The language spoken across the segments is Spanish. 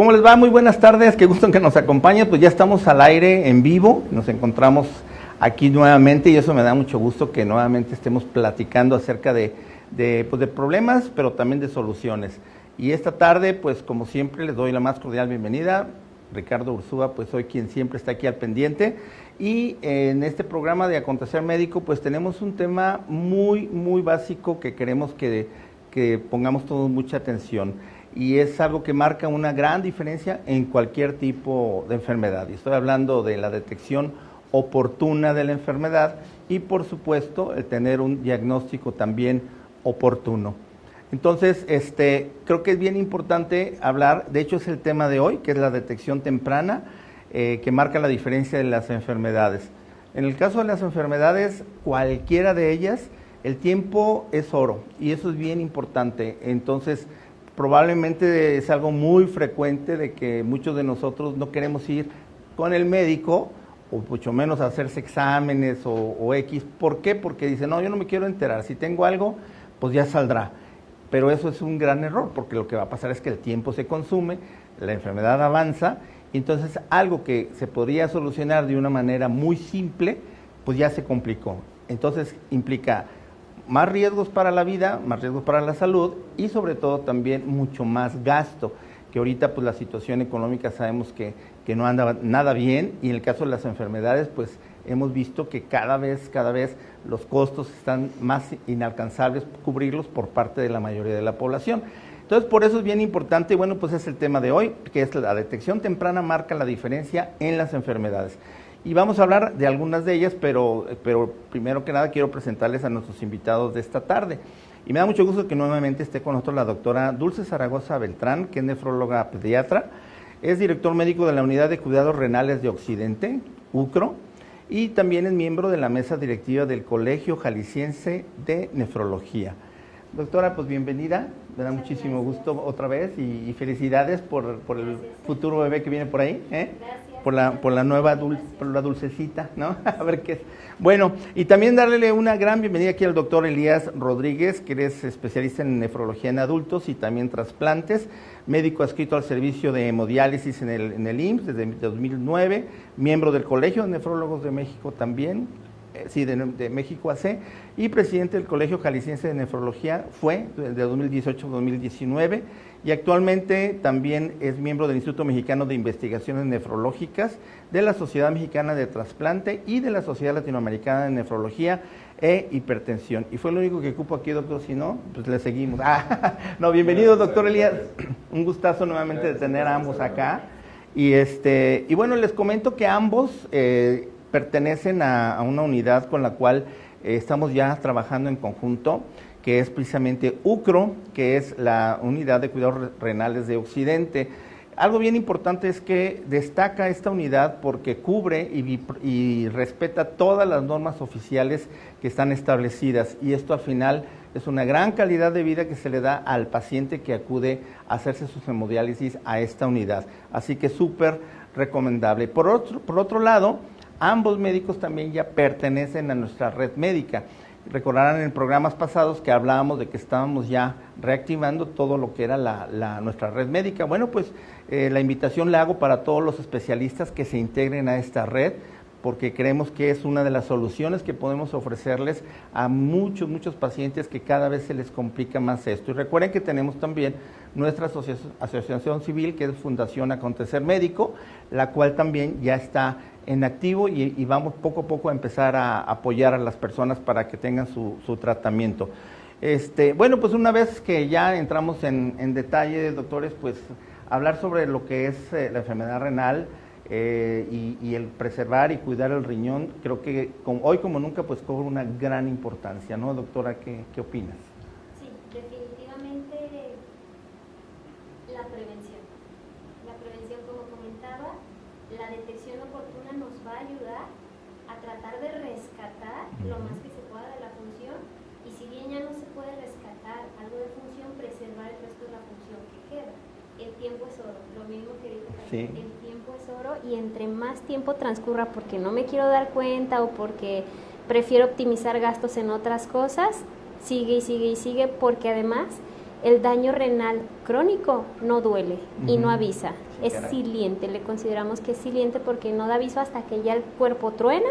¿cómo les va? Muy buenas tardes, qué gusto que nos acompañen. Pues ya estamos al aire en vivo, nos encontramos aquí nuevamente y eso me da mucho gusto que nuevamente estemos platicando acerca de problemas, pero también de soluciones. Y esta tarde, pues como siempre, les doy la más cordial bienvenida. Ricardo Ursúa, pues soy quien siempre está aquí al pendiente. Y en este programa de Acontecer Médico, pues tenemos un tema muy básico que queremos que pongamos todos mucha atención. Y es algo que marca una gran diferencia en cualquier tipo de enfermedad. Y estoy hablando de la detección oportuna de la enfermedad y, por supuesto, el tener un diagnóstico también oportuno. Entonces, creo que es bien importante hablar, de hecho es el tema de hoy, que es la detección temprana, que marca la diferencia de las enfermedades. En el caso de las enfermedades, cualquiera de ellas, el tiempo es oro y eso es bien importante. Entonces, probablemente es algo muy frecuente de que muchos de nosotros no queremos ir con el médico o mucho menos hacerse exámenes o X. ¿Por qué? Porque dicen, no, yo no me quiero enterar, si tengo algo, pues ya saldrá. Pero eso es un gran error, porque lo que va a pasar es que el tiempo se consume, la enfermedad avanza, y entonces algo que se podría solucionar de una manera muy simple, pues ya se complicó. Entonces implica más riesgos para la vida, más riesgos para la salud y sobre todo también mucho más gasto, que ahorita pues la situación económica sabemos que no anda nada bien, y en el caso de las enfermedades pues hemos visto que cada vez los costos están más inalcanzables cubrirlos por parte de la mayoría de la población. Entonces, por eso es bien importante, y bueno, pues es el tema de hoy, que es la detección temprana marca la diferencia en las enfermedades. Y vamos a hablar de algunas de ellas, pero primero que nada quiero presentarles a nuestros invitados de esta tarde. Y me da mucho gusto que nuevamente esté con nosotros la doctora Dulce Zaragoza Beltrán, que es nefróloga pediatra, es director médico de la Unidad de Cuidados Renales de Occidente, UCRO, y también es miembro de la mesa directiva del Colegio Jalisciense de Nefrología. Doctora, pues bienvenida, me da muchísimo gusto otra vez y felicidades por el futuro bebé que viene por ahí, ¿eh? Por la nueva por la dulcecita, ¿no? A ver qué es. Bueno, y también darle una gran bienvenida aquí al doctor Elías Rodríguez, que es especialista en nefrología en adultos y también trasplantes, médico adscrito al servicio de hemodiálisis en el IMSS desde 2009, miembro del Colegio de Nefrólogos de México también, de México AC, y presidente del Colegio Jalisciense de Nefrología, fue de 2018 a 2019, y actualmente también es miembro del Instituto Mexicano de Investigaciones Nefrológicas, de la Sociedad Mexicana de Trasplante y de la Sociedad Latinoamericana de Nefrología e Hipertensión. Y fue lo único que ocupo aquí, doctor, si no, pues le seguimos. No, bienvenido, doctor Elías, un gustazo nuevamente de tener a ambos acá. Y bueno, les comento que ambos pertenecen a una unidad con la cual estamos ya trabajando en conjunto, que es precisamente UCRO, que es la Unidad de Cuidados Renales de Occidente. Algo bien importante es que destaca esta unidad porque cubre y respeta todas las normas oficiales que están establecidas, y esto al final es una gran calidad de vida que se le da al paciente que acude a hacerse sus hemodiálisis a esta unidad. Así que súper recomendable. Por otro lado, ambos médicos también ya pertenecen a nuestra red médica. Recordarán en programas pasados que hablábamos de que estábamos ya reactivando todo lo que era nuestra red médica. Bueno, pues la invitación la hago para todos los especialistas que se integren a esta red, porque creemos que es una de las soluciones que podemos ofrecerles a muchos pacientes que cada vez se les complica más esto. Y recuerden que tenemos también nuestra asociación civil, que es Fundación Acontecer Médico, la cual también ya está en activo y vamos poco a poco a empezar a apoyar a las personas para que tengan su tratamiento. Bueno, pues una vez que ya entramos en detalle, doctores, pues hablar sobre lo que es la enfermedad renal, y el preservar y cuidar el riñón, creo que hoy como nunca pues cobra una gran importancia, ¿no, doctora? ¿Qué opinas? Sí, definitivamente la prevención. La prevención, como comentaba, la detección oportuna nos va a ayudar a tratar de rescatar lo más que se pueda de la función, y si bien ya no se puede rescatar algo de función, preservar el resto de la función que queda. El tiempo es oro, lo mismo que dijo también, sí. El tiempo es oro, y entre más tiempo transcurra porque no me quiero dar cuenta o porque prefiero optimizar gastos en otras cosas, sigue y sigue y sigue, porque además El daño renal crónico no duele y no avisa, Sí, es caray. siliente, le consideramos que es siliente porque no da aviso hasta que ya el cuerpo truena,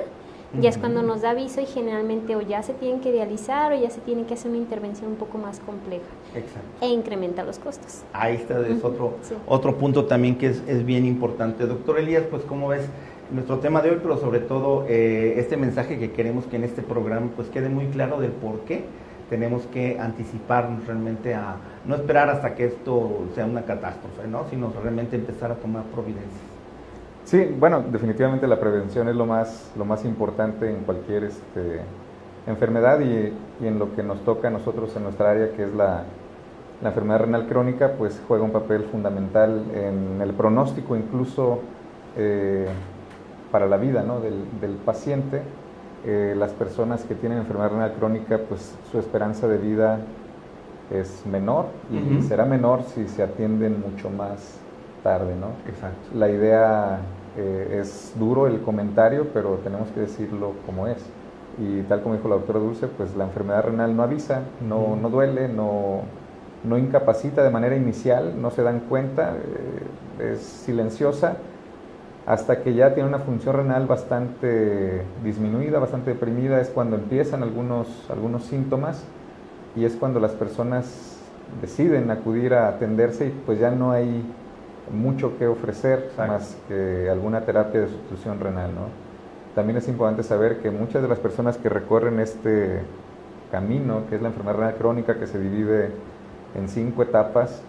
ya es cuando nos da aviso y generalmente o ya se tienen que dializar o ya se tiene que hacer una intervención un poco más compleja Exacto. e incrementa los costos. Ahí está, es Sí. otro punto también que es bien importante. Doctor Elías, pues cómo ves nuestro tema de hoy, pero sobre todo este mensaje que queremos que en este programa pues quede muy claro del por qué tenemos que anticiparnos realmente a no esperar hasta que esto sea una catástrofe, ¿no? Sino realmente empezar a tomar providencias. Sí, bueno, definitivamente la prevención es lo más importante en cualquier enfermedad y en lo que nos toca a nosotros en nuestra área, que es la enfermedad renal crónica, pues juega un papel fundamental en el pronóstico incluso para la vida, ¿no?, del paciente. Las personas que tienen enfermedad renal crónica, pues su esperanza de vida es menor y será menor si se atienden mucho más tarde, ¿no? Exacto. La idea es duro el comentario, pero tenemos que decirlo como es. Y tal como dijo la doctora Dulce, pues la enfermedad renal no avisa, no duele, no incapacita de manera inicial, no se dan cuenta, es silenciosa, hasta que ya tiene una función renal bastante disminuida, bastante deprimida, es cuando empiezan algunos síntomas y es cuando las personas deciden acudir a atenderse y pues ya no hay mucho que ofrecer. Exacto. Más que alguna terapia de sustitución renal, ¿no? También es importante saber que muchas de las personas que recorren este camino, que es la enfermedad renal crónica, que se divide en 5 etapas,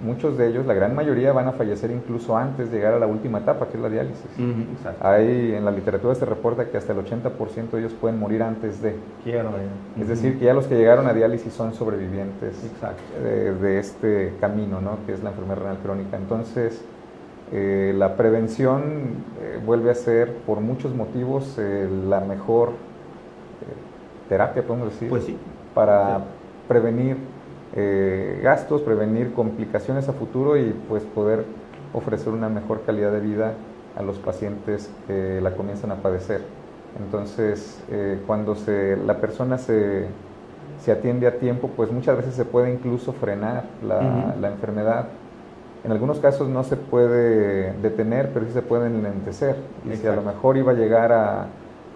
muchos de ellos, la gran mayoría, van a fallecer incluso antes de llegar a la última etapa, que es la diálisis. Hay, en la literatura se reporta que hasta el 80% de ellos pueden morir antes de. Es decir, que ya los que llegaron a diálisis son sobrevivientes de este camino, ¿no?, que es la enfermedad renal crónica. Entonces, la prevención vuelve a ser, por muchos motivos, la mejor terapia, podemos decir, pues sí, para prevenir gastos, prevenir complicaciones a futuro y pues poder ofrecer una mejor calidad de vida a los pacientes que la comienzan a padecer. Entonces, cuando la persona se atiende a tiempo, pues muchas veces se puede incluso frenar la enfermedad. En algunos casos no se puede detener, pero sí se puede enlentecer. Y si a lo mejor iba a llegar a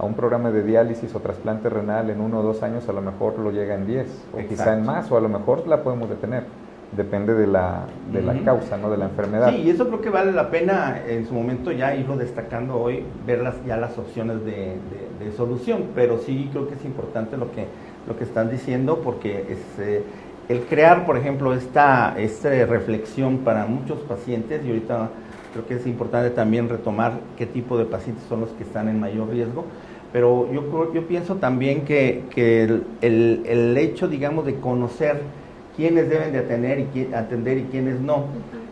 un programa de diálisis o trasplante renal en 1 o 2 años, a lo mejor lo llega en 10, o quizá en más, o a lo mejor la podemos detener. Depende de la causa, ¿no?, de la enfermedad. Sí, y eso creo que vale la pena en su momento ya irlo destacando hoy, ver las opciones de solución, pero sí creo que es importante lo que están diciendo, porque el crear, por ejemplo, esta reflexión para muchos pacientes, y ahorita creo que es importante también retomar qué tipo de pacientes son los que están en mayor riesgo, pero yo pienso también que el hecho, digamos, de conocer quiénes deben de atender y quiénes no.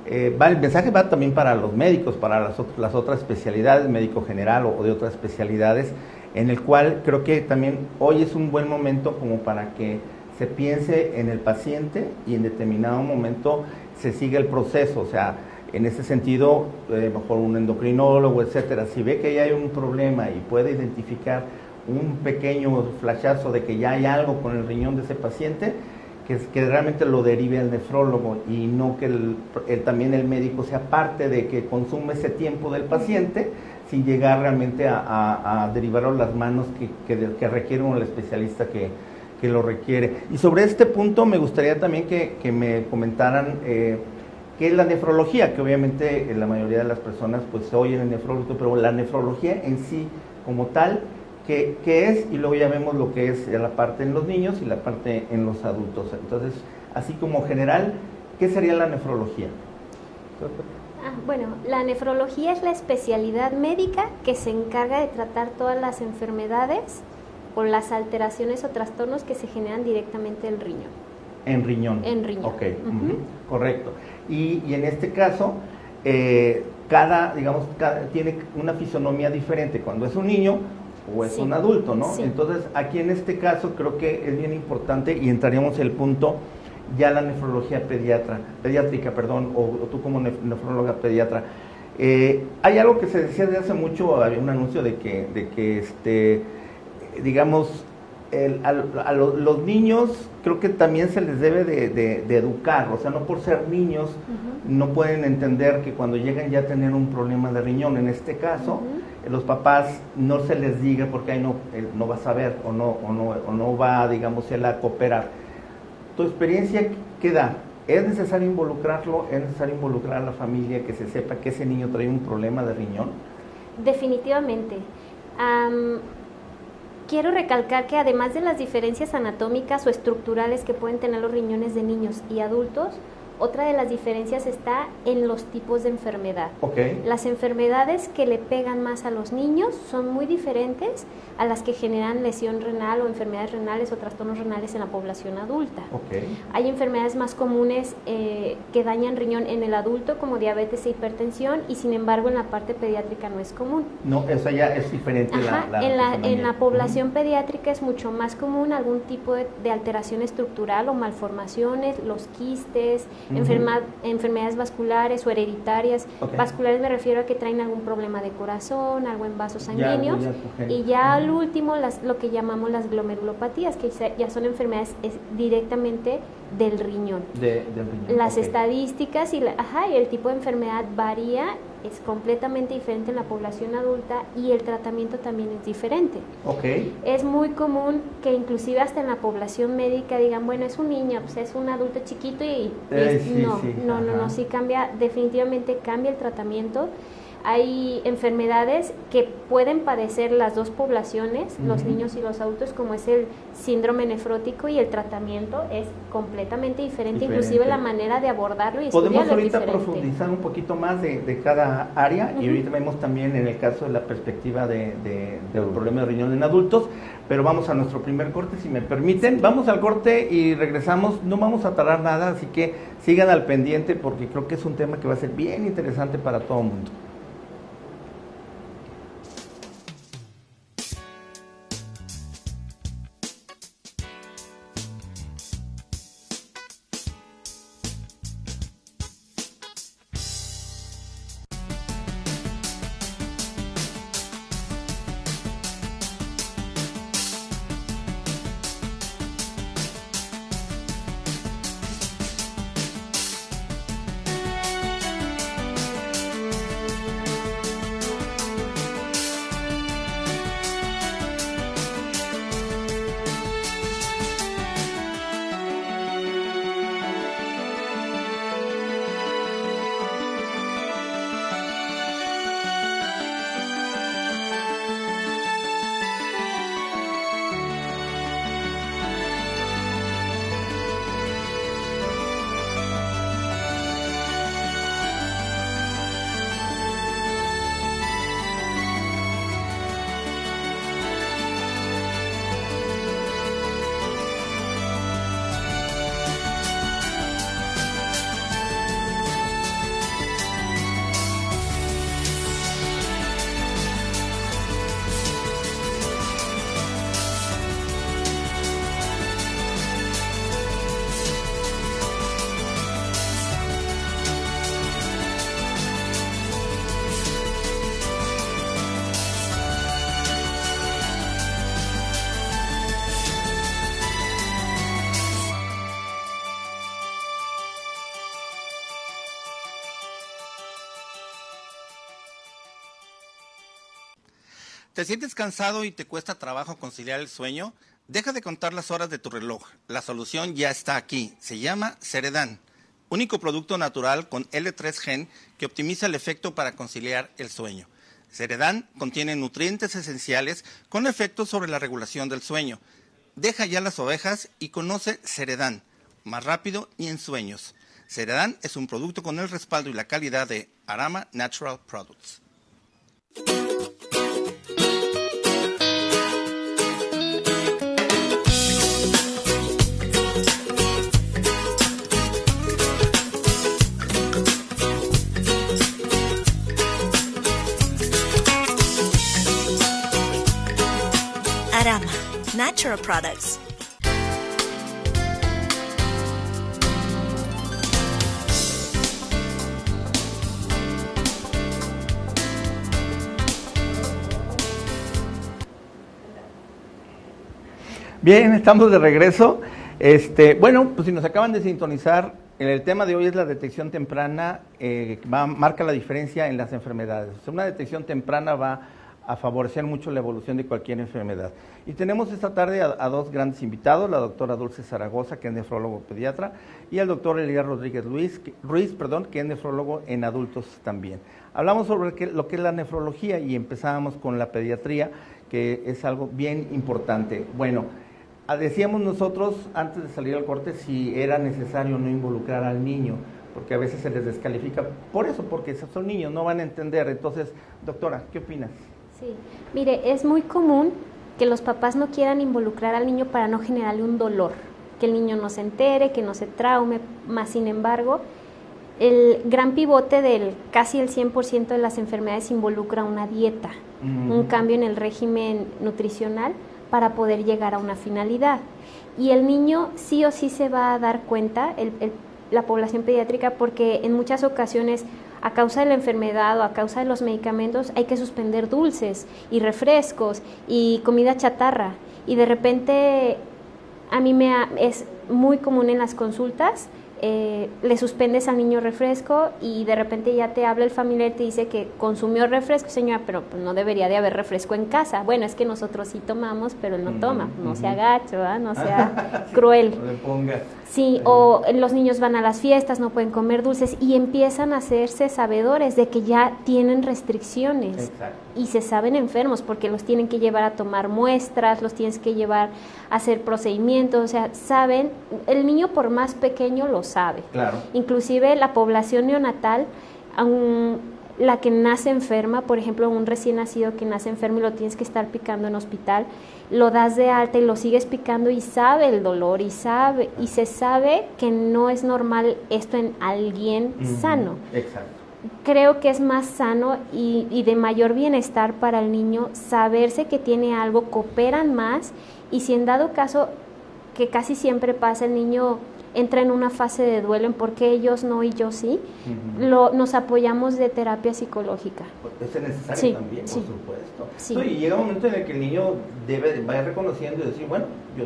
El mensaje va también para los médicos, para las otras especialidades, médico general o de otras especialidades, en el cual creo que también hoy es un buen momento como para que se piense en el paciente y en determinado momento se siga el proceso. O sea, en ese sentido, mejor un endocrinólogo, etcétera, si ve que ya hay un problema y puede identificar un pequeño flashazo de que ya hay algo con el riñón de ese paciente, que realmente lo derive al nefrólogo y no que también el médico sea parte de que consume ese tiempo del paciente sin llegar realmente a derivarlo a las manos que requiere el especialista que lo requiere. Y sobre este punto me gustaría también que me comentaran qué es la nefrología, que obviamente la mayoría de las personas pues oyen el nefrólogo, pero la nefrología en sí como tal, ¿qué es? Y luego ya vemos lo que es la parte en los niños y la parte en los adultos. Entonces, así como general, ¿qué sería la nefrología? Bueno, la nefrología es la especialidad médica que se encarga de tratar todas las enfermedades o las alteraciones o trastornos que se generan directamente del riñón. En riñón. En riñón. Ok, correcto. Y en este caso, cada tiene una fisonomía diferente cuando es un niño o es un adulto, ¿no? Sí. Entonces, aquí en este caso creo que es bien importante y entraríamos en el punto ya la nefrología pediátrica, o tú como nefróloga pediatra. Hay algo que se decía desde hace mucho, había un anuncio de que digamos, los niños creo que también se les debe de educar, o sea, no por ser niños no pueden entender que cuando llegan ya a tener un problema de riñón. En este caso, los papás no se les diga porque ahí él no va a saber o no va, digamos, él a cooperar. ¿Tu experiencia qué da? ¿Es necesario involucrarlo? ¿Es necesario involucrar a la familia que se sepa que ese niño trae un problema de riñón? Definitivamente. Quiero recalcar que además de las diferencias anatómicas o estructurales que pueden tener los riñones de niños y adultos, otra de las diferencias está en los tipos de enfermedad. Okay. Las enfermedades que le pegan más a los niños son muy diferentes a las que generan lesión renal o enfermedades renales o trastornos renales en la población adulta. Okay. Hay enfermedades más comunes que dañan riñón en el adulto, como diabetes e hipertensión, y sin embargo en la parte pediátrica no es común. No, eso ya es diferente. En la población pediátrica es mucho más común algún tipo de alteración estructural o malformaciones, los quistes, enfermedades vasculares o hereditarias. Okay. Vasculares me refiero a que traen algún problema de corazón, algo en vasos sanguíneos, y ya al último lo que llamamos las glomerulopatías, que ya son enfermedades directamente del riñón. Del riñón. Las estadísticas y el tipo de enfermedad varía, es completamente diferente en la población adulta y el tratamiento también es diferente. Okay. Es muy común que inclusive hasta en la población médica digan, bueno, es un niño, pues es un adulto chiquito y no, sí cambia, definitivamente cambia el tratamiento. Hay enfermedades que pueden padecer las dos poblaciones, los niños y los adultos, como es el síndrome nefrótico, y el tratamiento es completamente diferente. Inclusive la manera de abordarlo y estudiarlo es diferente. Podemos ahorita profundizar un poquito más de cada área, y ahorita vemos también en el caso de la perspectiva del problema de riñón en adultos, pero vamos a nuestro primer corte, si me permiten. Vamos al corte y regresamos, no vamos a tardar nada, así que sigan al pendiente porque creo que es un tema que va a ser bien interesante para todo el mundo. ¿Te sientes cansado y te cuesta trabajo conciliar el sueño? Deja de contar las horas de tu reloj. La solución ya está aquí. Se llama Ceredan, único producto natural con L3 Gen que optimiza el efecto para conciliar el sueño. Ceredan contiene nutrientes esenciales con efectos sobre la regulación del sueño. Deja ya las ovejas y conoce Ceredan, más rápido y en sueños. Ceredan es un producto con el respaldo y la calidad de Arama Natural Products. Arama Natural Products. Bien, estamos de regreso. Bueno, pues si nos acaban de sintonizar, el tema de hoy es la detección temprana, marca la diferencia en las enfermedades. O sea, una detección temprana va a favorecer mucho la evolución de cualquier enfermedad. Y tenemos esta tarde a dos grandes invitados, la doctora Dulce Zaragoza, que es nefrólogo pediatra, y el doctor Elías Rodríguez Ruiz, que es nefrólogo en adultos también. Hablamos sobre lo que es la nefrología y empezábamos con la pediatría, que es algo bien importante. Bueno, decíamos nosotros antes de salir al corte si era necesario no involucrar al niño, porque a veces se les descalifica por eso, porque son niños, no van a entender. Entonces, doctora, ¿qué opinas? Sí, mire, es muy común que los papás no quieran involucrar al niño para no generarle un dolor, que el niño no se entere, que no se traume, más sin embargo, el gran pivote del casi el 100% de las enfermedades involucra una dieta, un cambio en el régimen nutricional para poder llegar a una finalidad. Y el niño sí o sí se va a dar cuenta, la población pediátrica, porque en muchas ocasiones a causa de la enfermedad o a causa de los medicamentos hay que suspender dulces y refrescos y comida chatarra. Y de repente a mí es muy común en las consultas, le suspendes al niño refresco y de repente ya te habla el familiar y te dice que consumió refresco, señora, pero pues no debería de haber refresco en casa. Bueno, es que nosotros sí tomamos, pero él no toma. No sea gacho, ¿eh? No sea cruel. No le pongas. Sí, o los niños van a las fiestas, no pueden comer dulces y empiezan a hacerse sabedores de que ya tienen restricciones. Exacto. Y se saben enfermos porque los tienen que llevar a tomar muestras, los tienes que llevar a hacer procedimientos, o sea, saben, el niño por más pequeño lo sabe. Claro. Inclusive la población neonatal, la que nace enferma, por ejemplo, un recién nacido que nace enfermo y lo tienes que estar picando en hospital, lo das de alta y lo sigues picando y sabe el dolor y se sabe que no es normal esto en alguien sano. Exacto. Creo que es más sano y de mayor bienestar para el niño saberse que tiene algo, cooperan más y si en dado caso, que casi siempre pasa, el niño entra en una fase de duelo en por qué ellos no y yo sí, nos apoyamos de terapia psicológica. Es necesario Sí, también, sí. por supuesto. Sí. No, y llega un momento en el que el niño va reconociendo y decir, bueno, yo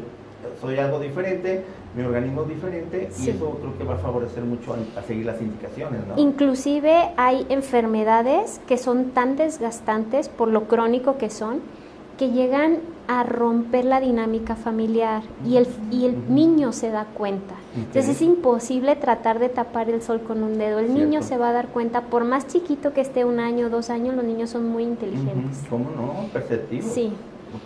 soy algo diferente, mi organismo es diferente, Sí. y eso creo que va a favorecer mucho a seguir las indicaciones, ¿no? Inclusive hay enfermedades que son tan desgastantes por lo crónico que son, que llegan a romper la dinámica familiar y el niño se da cuenta. Entonces es imposible tratar de tapar el sol con un dedo. El niño se va a dar cuenta, por más chiquito que esté, 1 año, 2 años, los niños son muy inteligentes. ¿Cómo no? Perceptivo. Sí.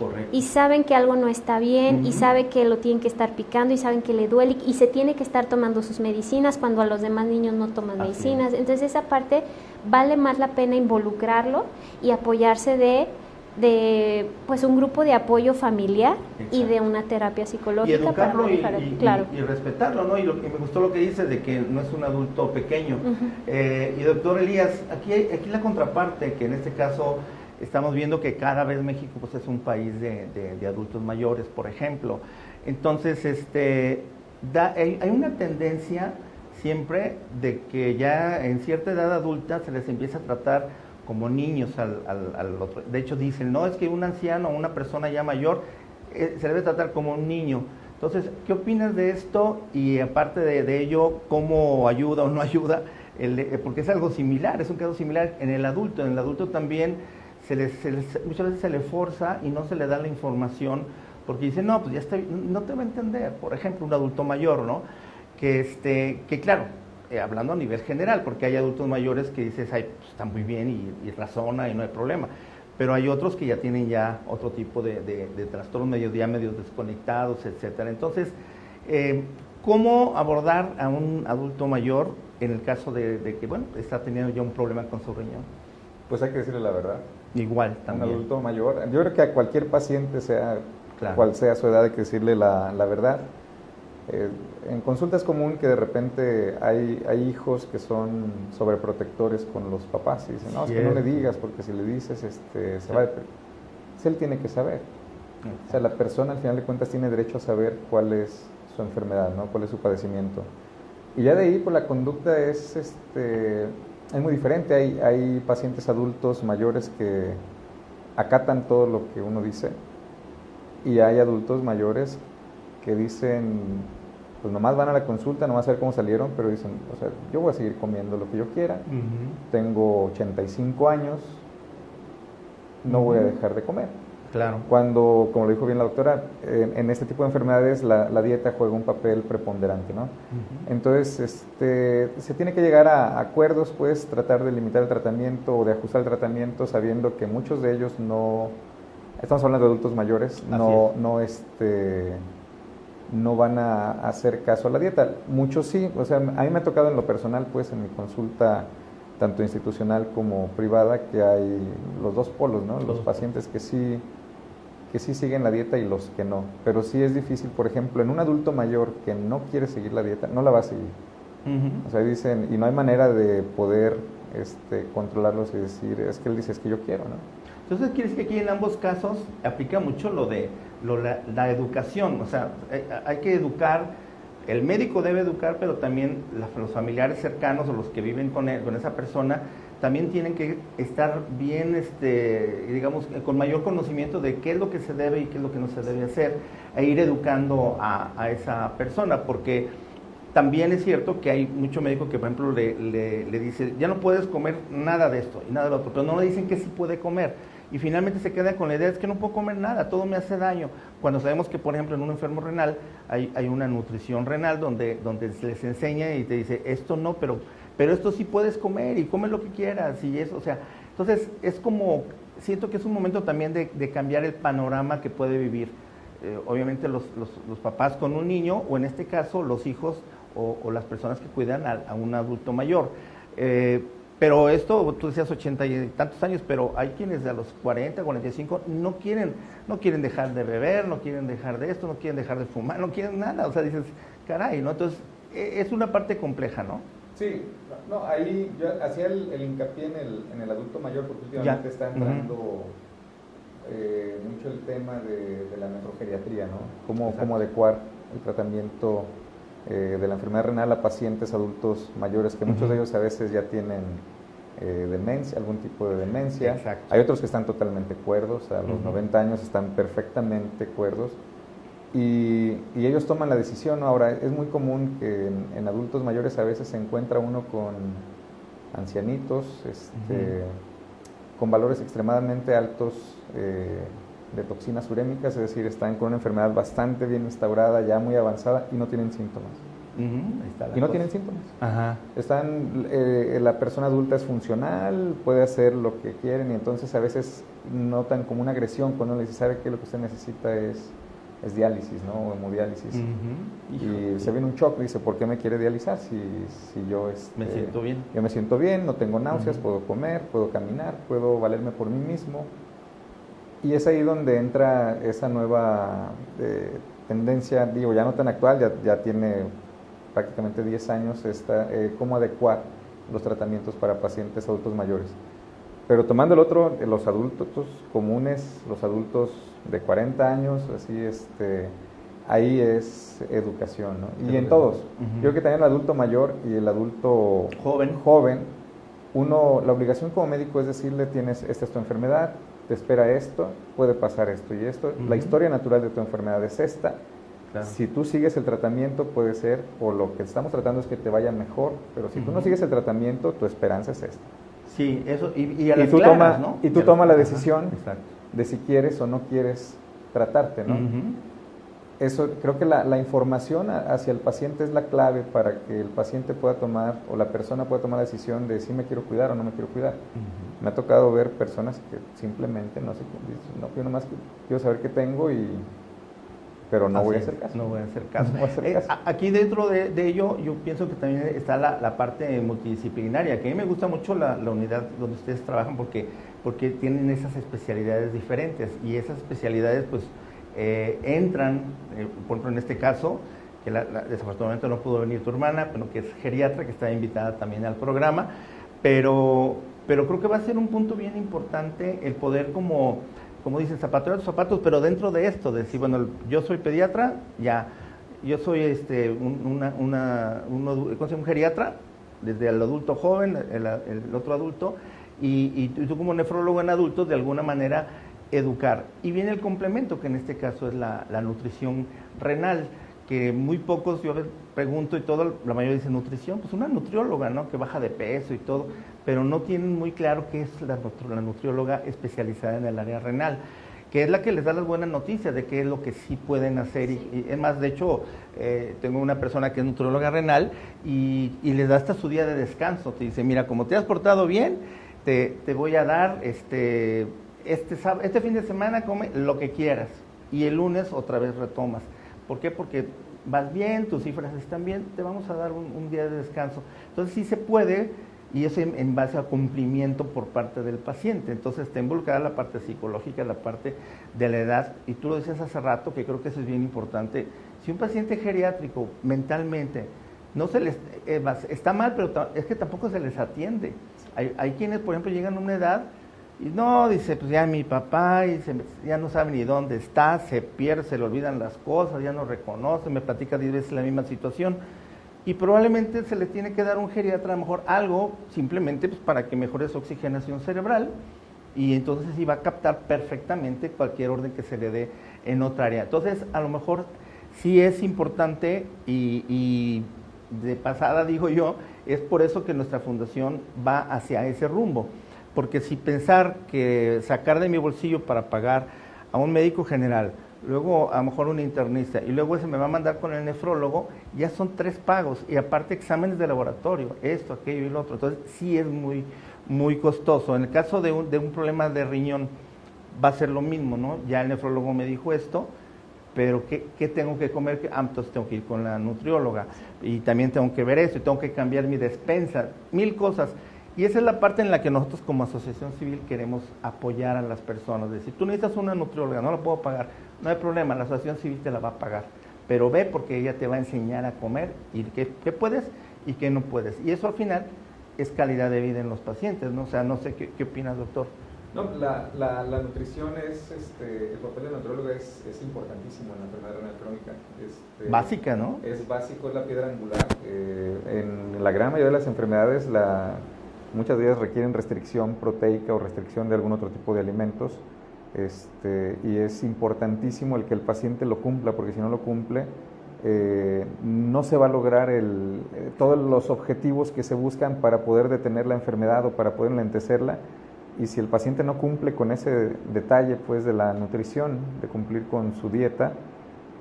Correcto. Y saben que algo no está bien, y saben que lo tienen que estar picando, y saben que le duele, y se tiene que estar tomando sus medicinas cuando a los demás niños no toman medicinas. Entonces esa parte vale más la pena involucrarlo y apoyarse de pues un grupo de apoyo familiar. Exacto. Y de una terapia psicológica y educarlo para manejar claro. y respetarlo, ¿no? Y me gustó lo que dices de que no es un adulto pequeño. Y doctor Elías, aquí la contraparte, que en este caso estamos viendo que cada vez México pues es un país de adultos mayores, por ejemplo. Entonces, hay una tendencia siempre de que ya en cierta edad adulta se les empieza a tratar como niños al otro. De hecho dicen, no, es que un anciano o una persona ya mayor se debe tratar como un niño. Entonces, ¿qué opinas de esto? Y aparte de ello, ¿cómo ayuda o no ayuda? Porque es algo similar, es un caso similar en el adulto. En el adulto también muchas veces se le forza y no se le da la información porque dicen, no, pues ya está, no te va a entender. Por ejemplo, un adulto mayor, ¿no? Que claro, hablando a nivel general, porque hay adultos mayores que dices, ay, pues está muy bien y razona y no hay problema, pero hay otros que ya tienen ya otro tipo de trastornos medios desconectados, etcétera. Entonces, ¿cómo abordar a un adulto mayor en el caso de que, bueno, está teniendo ya un problema con su riñón? Pues hay que decirle la verdad. Igual, también. Un adulto mayor, yo creo que a cualquier paciente, sea claro. cual sea su edad, hay que decirle la verdad. En consulta es común que de repente hay hijos que son sobreprotectores con los papás y dicen, no, es que no le digas porque si le dices se va a... Él tiene que saber. O sea, la persona al final de cuentas tiene derecho a saber cuál es su enfermedad, ¿no? Cuál es su padecimiento. Y ya de ahí, pues la conducta es muy diferente. Hay pacientes adultos mayores que acatan todo lo que uno dice y hay adultos mayores que dicen, pues nomás van a la consulta, nomás a ver cómo salieron, pero dicen, o sea, yo voy a seguir comiendo lo que yo quiera, tengo 85 años, no voy a dejar de comer. Claro. Cuando, como lo dijo bien la doctora, en este tipo de enfermedades la dieta juega un papel preponderante, ¿no? Entonces, se tiene que llegar a acuerdos, pues, tratar de limitar el tratamiento o de ajustar el tratamiento, sabiendo que muchos de ellos no, estamos hablando de adultos mayores, no van a hacer caso a la dieta. Muchos sí, o sea, a mí me ha tocado en lo personal, pues, en mi consulta, tanto institucional como privada, que hay los dos polos, ¿no? Los pacientes que sí siguen la dieta y los que no. Pero sí es difícil, por ejemplo, en un adulto mayor que no quiere seguir la dieta, no la va a seguir. O sea, dicen, y no hay manera de poder controlarlos y decir, es que él dice, es que yo quiero, ¿no? Entonces, quiere decir que aquí en ambos casos aplica mucho la educación, o sea, hay que educar, el médico debe educar, pero también los familiares cercanos o los que viven con esa persona también tienen que estar bien, digamos, con mayor conocimiento de qué es lo que se debe y qué es lo que no se debe hacer, e ir educando a esa persona, porque también es cierto que hay mucho médico que, por ejemplo, le dice, ya no puedes comer nada de esto y nada de lo otro, pero no le dicen que sí puede comer. Y finalmente se queda con la idea, es que no puedo comer nada, todo me hace daño. Cuando sabemos que, por ejemplo, en un enfermo renal hay una nutrición renal donde se les enseña y te dice, esto no, pero esto sí puedes comer y come lo que quieras. Y eso, o sea, entonces es como, siento que es un momento también de cambiar el panorama que puede vivir. Obviamente los papás con un niño, o en este caso los hijos o las personas que cuidan a un adulto mayor. Pero esto, tú decías 80 y tantos años, pero hay quienes a los 40, 45 no quieren dejar de beber, no quieren dejar de esto, no quieren dejar de fumar, no quieren nada. O sea, dices, caray, ¿no? Entonces, es una parte compleja, ¿no? Sí, no, ahí yo hacía el hincapié en el adulto mayor, porque últimamente está entrando mucho el tema de la nefrogeriatría, ¿no? Cómo adecuar el tratamiento de la enfermedad renal a pacientes adultos mayores, que muchos de ellos a veces ya tienen demencia, algún tipo de demencia. Exacto. Hay otros que están totalmente cuerdos, a los 90 años están perfectamente cuerdos, y ellos toman la decisión, ¿no? Ahora, es muy común que en adultos mayores a veces se encuentra uno con ancianitos, con valores extremadamente altos de toxinas urémicas, es decir, están con una enfermedad bastante bien instaurada, ya muy avanzada, y no tienen síntomas. Ahí está la Y no cosa. tienen síntomas. Ajá. La persona adulta es funcional, puede hacer lo que quieren, y entonces a veces notan como una agresión cuando le dice, ¿sabe qué? Lo que usted necesita es diálisis, ¿no? O hemodiálisis. Y se viene un shock, dice, ¿por qué me quiere dializar si yo me siento bien? Yo me siento bien, no tengo náuseas, puedo comer, puedo caminar, puedo valerme por mí mismo. Y es ahí donde entra esa nueva tendencia, digo, ya no tan actual, ya tiene prácticamente 10 años, cómo adecuar los tratamientos para pacientes adultos mayores. Pero tomando el otro, los adultos comunes, los adultos de 40 años, así, ahí es educación, ¿no? Y en todos. Yo creo que también el adulto mayor y el adulto joven, la obligación como médico es decirle, esta es tu enfermedad, te espera esto, puede pasar esto y esto, la historia natural de tu enfermedad es esta. Claro. Si tú sigues el tratamiento, puede ser, o lo que estamos tratando es que te vaya mejor, pero si tú no sigues el tratamiento, tu esperanza es esta. Sí, eso, y a las tú claras, ¿no? Y tú tomas la decisión Exacto. de si quieres o no quieres tratarte, ¿no? Eso, creo que la información hacia el paciente es la clave para que el paciente pueda tomar, o la persona pueda tomar la decisión de si me quiero cuidar o no me quiero cuidar. Me ha tocado ver personas que simplemente no sé, no, yo nomás quiero saber qué tengo, pero no voy a hacer caso. No voy a hacer caso. No voy a hacer caso. Aquí dentro de ello, yo pienso que también está la parte multidisciplinaria, que a mí me gusta mucho la unidad donde ustedes trabajan porque tienen esas especialidades diferentes, y esas especialidades pues entran, por ejemplo en este caso, que desafortunadamente no pudo venir tu hermana, pero que es geriatra, que está invitada también al programa, pero creo que va a ser un punto bien importante el poder como dicen, zapatear tus zapatos, pero dentro de esto, de decir, bueno, yo soy pediatra, ya, yo soy un geriatra, desde el adulto joven, el otro adulto, y tú como nefrólogo en adultos, de alguna manera, educar. Y viene el complemento, que en este caso es la nutrición renal, que muy pocos, yo les pregunto y todo, la mayoría dice nutrición, pues una nutrióloga, ¿no? Que baja de peso y todo, pero no tienen muy claro qué es la nutrióloga especializada en el área renal, que es la que les da las buenas noticias de qué es lo que sí pueden hacer. Y es más, de hecho, tengo una persona que es nutrióloga renal y les da hasta su día de descanso. Te dice, mira, como te has portado bien, te voy a dar este fin de semana come lo que quieras y el lunes otra vez retomas. ¿Por qué? Porque vas bien, tus cifras están bien, te vamos a dar un día de descanso. Entonces sí se puede, y eso en base a cumplimiento por parte del paciente. Entonces está involucrada la parte psicológica, la parte de la edad, y tú lo decías hace rato, que creo que eso es bien importante. Si un paciente geriátrico mentalmente no se les está mal, pero es que tampoco se les atiende. Hay quienes, por ejemplo, llegan a una edad y no, dice, pues ya mi papá ya no sabe ni dónde está, se pierde, se le olvidan las cosas, ya no reconoce, me platica 10 veces la misma situación. Y probablemente se le tiene que dar un geriatra, a lo mejor algo, simplemente pues, para que mejore su oxigenación cerebral, y entonces sí va a captar perfectamente cualquier orden que se le dé en otra área. Entonces, a lo mejor sí es importante, y de pasada digo yo, es por eso que nuestra fundación va hacia ese rumbo. Porque si pensar que sacar de mi bolsillo para pagar a un médico general, luego a lo mejor un internista, y luego ese me va a mandar con el nefrólogo, ya son 3 pagos, y aparte exámenes de laboratorio, esto, aquello y lo otro. Entonces sí es muy, muy costoso. En el caso de un problema de riñón va a ser lo mismo, ¿no? Ya el nefrólogo me dijo esto, pero ¿qué tengo que comer? Entonces tengo que ir con la nutrióloga, y también tengo que ver eso, y tengo que cambiar mi despensa, 1000 cosas. Y esa es la parte en la que nosotros como asociación civil queremos apoyar a las personas. Es decir, tú necesitas una nutrióloga, no la puedo pagar, no hay problema, la asociación civil te la va a pagar. Pero ve, porque ella te va a enseñar a comer y qué puedes y qué no puedes. Y eso al final es calidad de vida en los pacientes, ¿no? O sea, no sé qué opinas, doctor. No, la nutrición el papel de la nutrióloga es importantísimo en la enfermedad renal crónica. Básica, ¿no? Es básico, es la piedra angular. En la gran mayoría de las enfermedades, muchas de ellas requieren restricción proteica o restricción de algún otro tipo de alimentos, y es importantísimo el que el paciente lo cumpla, porque si no lo cumple, no se va a lograr todos los objetivos que se buscan para poder detener la enfermedad o para poder enlentecerla. Y si el paciente no cumple con ese detalle pues, de la nutrición, de cumplir con su dieta,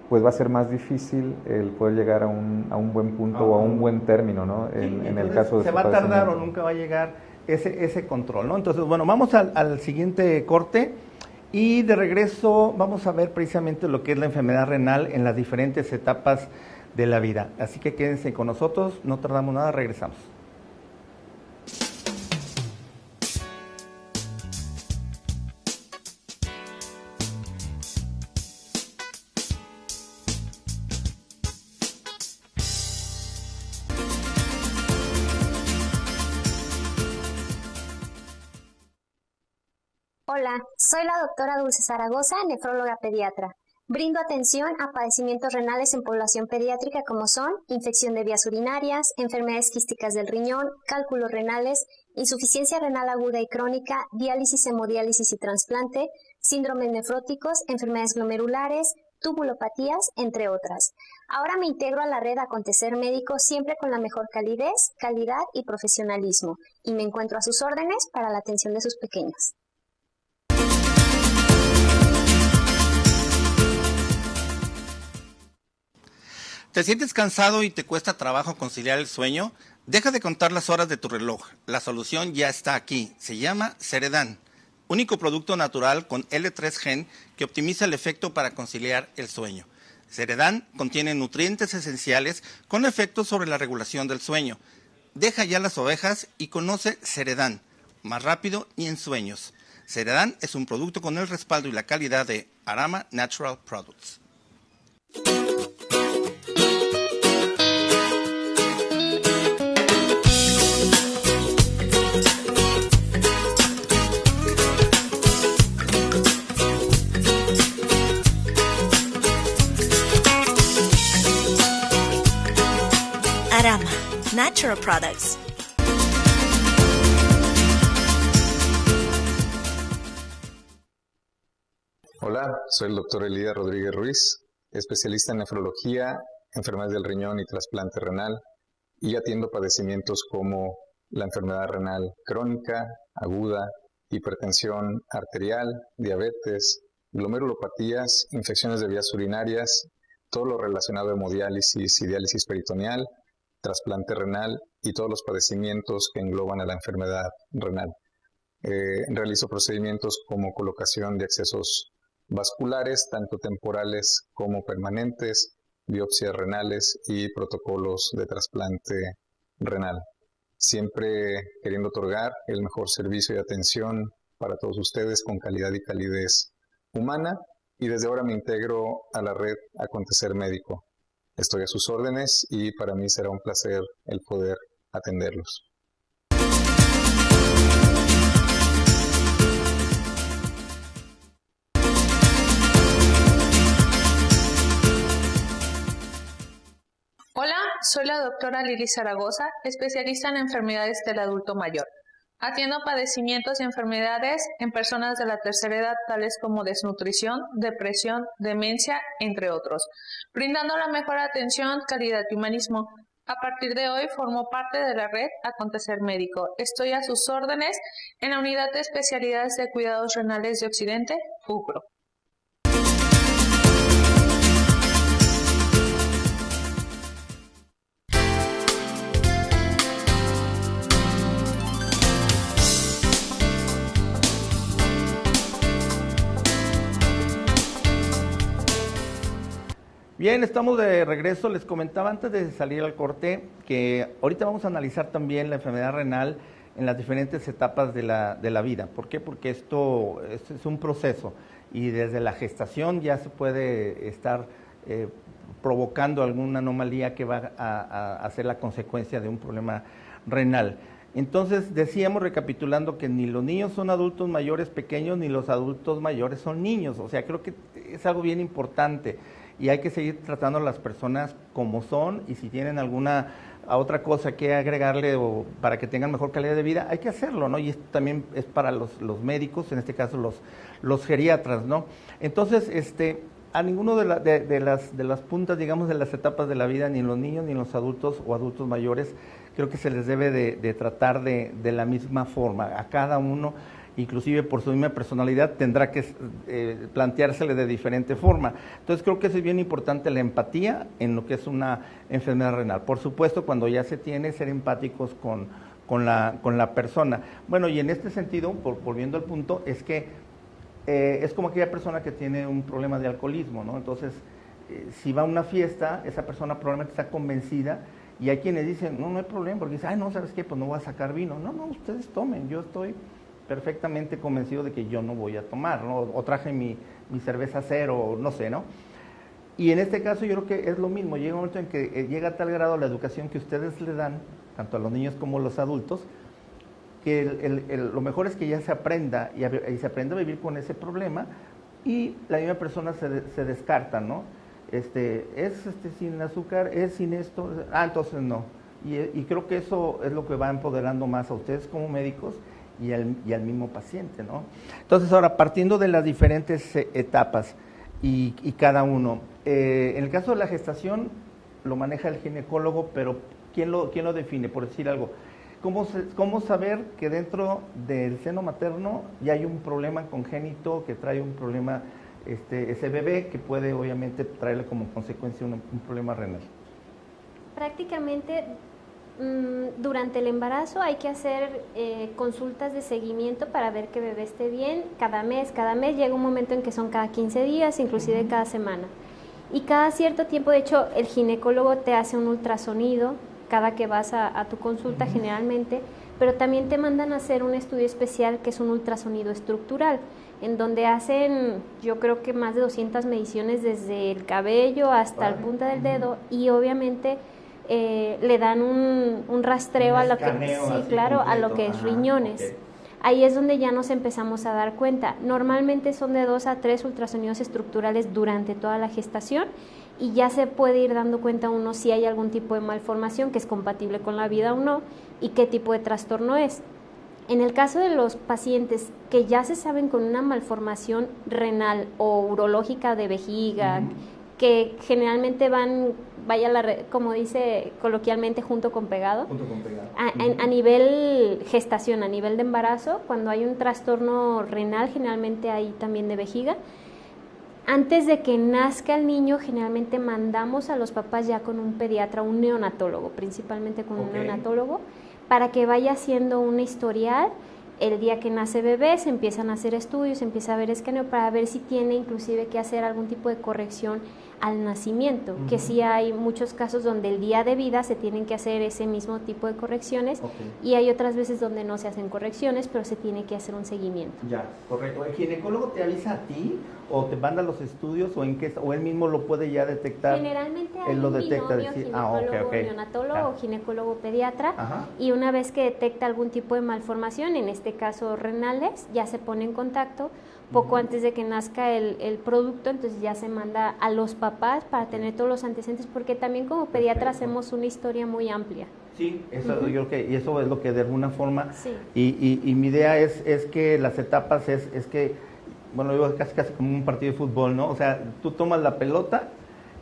pues va a ser más difícil el poder llegar a un buen punto o a un buen término, ¿no? En el caso de se va a tardar o nunca va a llegar ese control, ¿no? Entonces, bueno, vamos al siguiente corte, y de regreso vamos a ver precisamente lo que es la enfermedad renal en las diferentes etapas de la vida. Así que quédense con nosotros, no tardamos nada, regresamos. Hola, soy la doctora Dulce Zaragoza, nefróloga pediatra. Brindo atención a padecimientos renales en población pediátrica como son infección de vías urinarias, enfermedades quísticas del riñón, cálculos renales, insuficiencia renal aguda y crónica, diálisis, hemodiálisis y trasplante, síndromes nefróticos, enfermedades glomerulares, tubulopatías, entre otras. Ahora me integro a la red Acontecer Médico siempre con la mejor calidez, calidad y profesionalismo, y me encuentro a sus órdenes para la atención de sus pequeños. ¿Te sientes cansado y te cuesta trabajo conciliar el sueño? Deja de contar las horas de tu reloj. La solución ya está aquí. Se llama Ceredan, único producto natural con L3 Gen que optimiza el efecto para conciliar el sueño. Ceredan contiene nutrientes esenciales con efectos sobre la regulación del sueño. Deja ya las ovejas y conoce Ceredan, más rápido y en sueños. Ceredan es un producto con el respaldo y la calidad de Arama Natural Products. Arama Natural Products. Hola, soy el doctor Elías Rodríguez Ruiz, especialista en nefrología, enfermedades del riñón y trasplante renal, y atiendo padecimientos como la enfermedad renal crónica, aguda, hipertensión arterial, diabetes, glomerulopatías, infecciones de vías urinarias, todo lo relacionado a hemodiálisis y diálisis peritoneal, trasplante renal y todos los padecimientos que engloban a la enfermedad renal. Realizo procedimientos como colocación de accesos vasculares, tanto temporales como permanentes, biopsias renales y protocolos de trasplante renal. Siempre queriendo otorgar el mejor servicio y atención para todos ustedes con calidad y calidez humana, y desde ahora me integro a la red Acontecer Médico. Estoy a sus órdenes y para mí será un placer el poder atenderlos. Hola, soy la doctora Lili Zaragoza, especialista en enfermedades del adulto mayor. Atiendo padecimientos y enfermedades en personas de la tercera edad, tales como desnutrición, depresión, demencia, entre otros, brindando la mejor atención, calidad y humanismo. A partir de hoy formo parte de la red Acontecer Médico. Estoy a sus órdenes en la Unidad de Especialidades de Cuidados Renales de Occidente, UCRO. Bien, estamos de regreso. Les comentaba antes de salir al corte que ahorita vamos a analizar también la enfermedad renal en las diferentes etapas de la vida. ¿Por qué? Porque esto es un proceso y desde la gestación ya se puede estar provocando alguna anomalía que va a ser la consecuencia de un problema renal. Entonces decíamos, recapitulando, que ni los niños son adultos mayores pequeños ni los adultos mayores son niños. O sea, creo que es algo bien importante. Y hay que seguir tratando a las personas como son, y si tienen alguna otra cosa que agregarle o para que tengan mejor calidad de vida, hay que hacerlo, ¿no? Y esto también es para los médicos, en este caso los geriatras, ¿no? Entonces, a ninguno de las puntas, digamos, de las etapas de la vida, ni los niños ni los adultos o adultos mayores, creo que se les debe de tratar de la misma forma. A cada uno, inclusive por su misma personalidad, tendrá que planteársele de diferente forma. Entonces creo que es bien importante la empatía en lo que es una enfermedad renal. Por supuesto, cuando ya se tiene, ser empáticos con la persona. Bueno, y en este sentido, volviendo al punto, es que es como aquella persona que tiene un problema de alcoholismo, ¿no? Entonces, si va a una fiesta, esa persona probablemente está convencida, y hay quienes dicen, no hay problema, porque dicen, no, ¿sabes qué? Pues no voy a sacar vino. No, ustedes tomen, yo estoy perfectamente convencido de que yo no voy a tomar, ¿no? O traje mi cerveza cero, no sé, ¿no? Y en este caso yo creo que es lo mismo. Llega un momento en que llega a tal grado la educación que ustedes le dan, tanto a los niños como a los adultos, que lo mejor es que ya se aprenda y se aprenda a vivir con ese problema, y la misma persona se descarta, ¿no? Es sin azúcar, es sin esto, entonces no. Y creo que eso es lo que va empoderando más a ustedes como médicos y al mismo paciente, ¿no? Entonces, ahora, partiendo de las diferentes etapas y cada uno, en el caso de la gestación lo maneja el ginecólogo, pero ¿quién lo define? Por decir algo, ¿cómo saber que dentro del seno materno ya hay un problema congénito, que trae un problema ese bebé, que puede obviamente traerle como consecuencia un problema renal? Prácticamente durante el embarazo hay que hacer consultas de seguimiento para ver que el bebé esté bien cada mes llega un momento en que son cada 15 días, inclusive cada semana, y cada cierto tiempo, de hecho el ginecólogo te hace un ultrasonido cada que vas a tu consulta generalmente, pero también te mandan a hacer un estudio especial que es un ultrasonido estructural, en donde hacen, yo creo que más de 200 mediciones desde el cabello hasta la punta del dedo, y obviamente le dan un rastreo a lo que, sí, claro, a lo que es riñones. Okay. Ahí es donde ya nos empezamos a dar cuenta. Normalmente son de 2 a 3 ultrasonidos estructurales durante toda la gestación, y ya se puede ir dando cuenta uno si hay algún tipo de malformación que es compatible con la vida o no, y qué tipo de trastorno es. En el caso de los pacientes que ya se saben con una malformación renal o urológica de vejiga, que generalmente van, como dice coloquialmente, junto con pegado. A nivel gestación, a nivel de embarazo, cuando hay un trastorno renal, generalmente hay también de vejiga. Antes de que nazca el niño, generalmente mandamos a los papás ya con un pediatra, un neonatólogo, principalmente con un neonatólogo, para que vaya haciendo un historial. El día que nace bebé se empiezan a hacer estudios, se empieza a ver escaneo para ver si tiene inclusive que hacer algún tipo de corrección al nacimiento, que sí hay muchos casos donde el día de vida se tienen que hacer ese mismo tipo de correcciones y hay otras veces donde no se hacen correcciones, pero se tiene que hacer un seguimiento. Ya, correcto. ¿El ginecólogo te avisa a ti o te manda los estudios o él mismo lo puede ya detectar? Generalmente hay él lo un detecta, binomio ginecólogo, neonatólogo o ginecólogo pediatra. Y una vez que detecta algún tipo de malformación, en este caso renales, ya se pone en contacto poco antes de que nazca el producto, entonces ya se manda a los papás para tener todos los antecedentes, porque también como pediatra hacemos una historia muy amplia. Sí, eso, yo creo que, y eso es lo que de alguna forma, y mi idea es que las etapas es que, bueno, yo casi como un partido de fútbol, ¿no? O sea, tú tomas la pelota,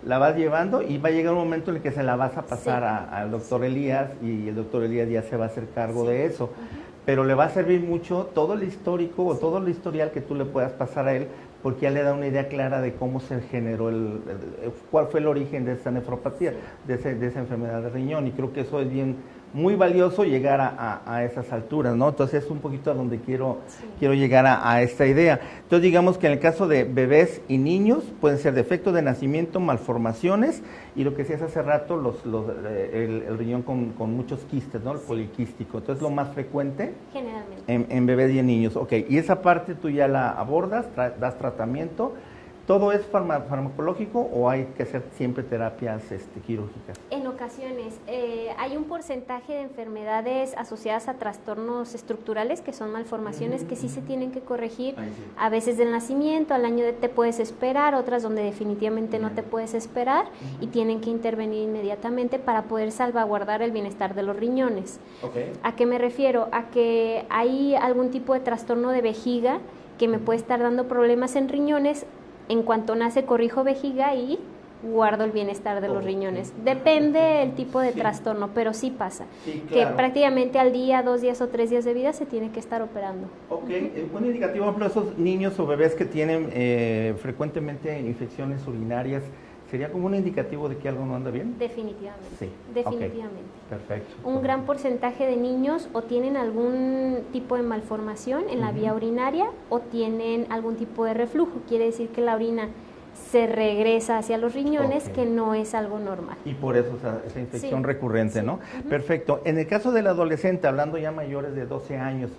la vas llevando y va a llegar un momento en el que se la vas a pasar al doctor Elías y el doctor Elías ya se va a hacer cargo de eso. Pero le va a servir mucho todo el histórico o todo el historial que tú le puedas pasar a él, porque ya le da una idea clara de cómo se generó, cuál fue el origen de esa nefropatía, de esa enfermedad de riñón, y creo que eso es muy valioso llegar a esas alturas, ¿no? Entonces es un poquito a donde quiero llegar a esta idea. Entonces digamos que en el caso de bebés y niños pueden ser defectos de nacimiento, malformaciones y lo que decías hace rato, el riñón con muchos quistes, ¿no? El poliquístico. Entonces lo más frecuente generalmente en bebés y en niños. Ok, y esa parte tú ya la abordas, das tratamiento. ¿Todo es farmacológico o hay que hacer siempre terapias quirúrgicas? En ocasiones. Hay un porcentaje de enfermedades asociadas a trastornos estructurales, que son malformaciones que sí se tienen que corregir. A veces del nacimiento, al año te puedes esperar, otras donde definitivamente no te puedes esperar y tienen que intervenir inmediatamente para poder salvaguardar el bienestar de los riñones. ¿A qué me refiero? A que hay algún tipo de trastorno de vejiga que me puede estar dando problemas en riñones. En cuanto nace, corrijo vejiga y guardo el bienestar de los riñones. Depende del tipo de trastorno, pero sí pasa. Que prácticamente al día, 2 días o 3 días de vida se tiene que estar operando. Ok, un indicativo, por ejemplo, esos niños o bebés que tienen frecuentemente infecciones urinarias, ¿sería como un indicativo de que algo no anda bien? Definitivamente. Sí. Definitivamente. Perfecto. Un gran porcentaje de niños o tienen algún tipo de malformación en la vía urinaria o tienen algún tipo de reflujo. Quiere decir que la orina se regresa hacia los riñones, que no es algo normal. Y por eso esa infección recurrente, ¿no? Perfecto. En el caso del adolescente, hablando ya mayores de 12 años,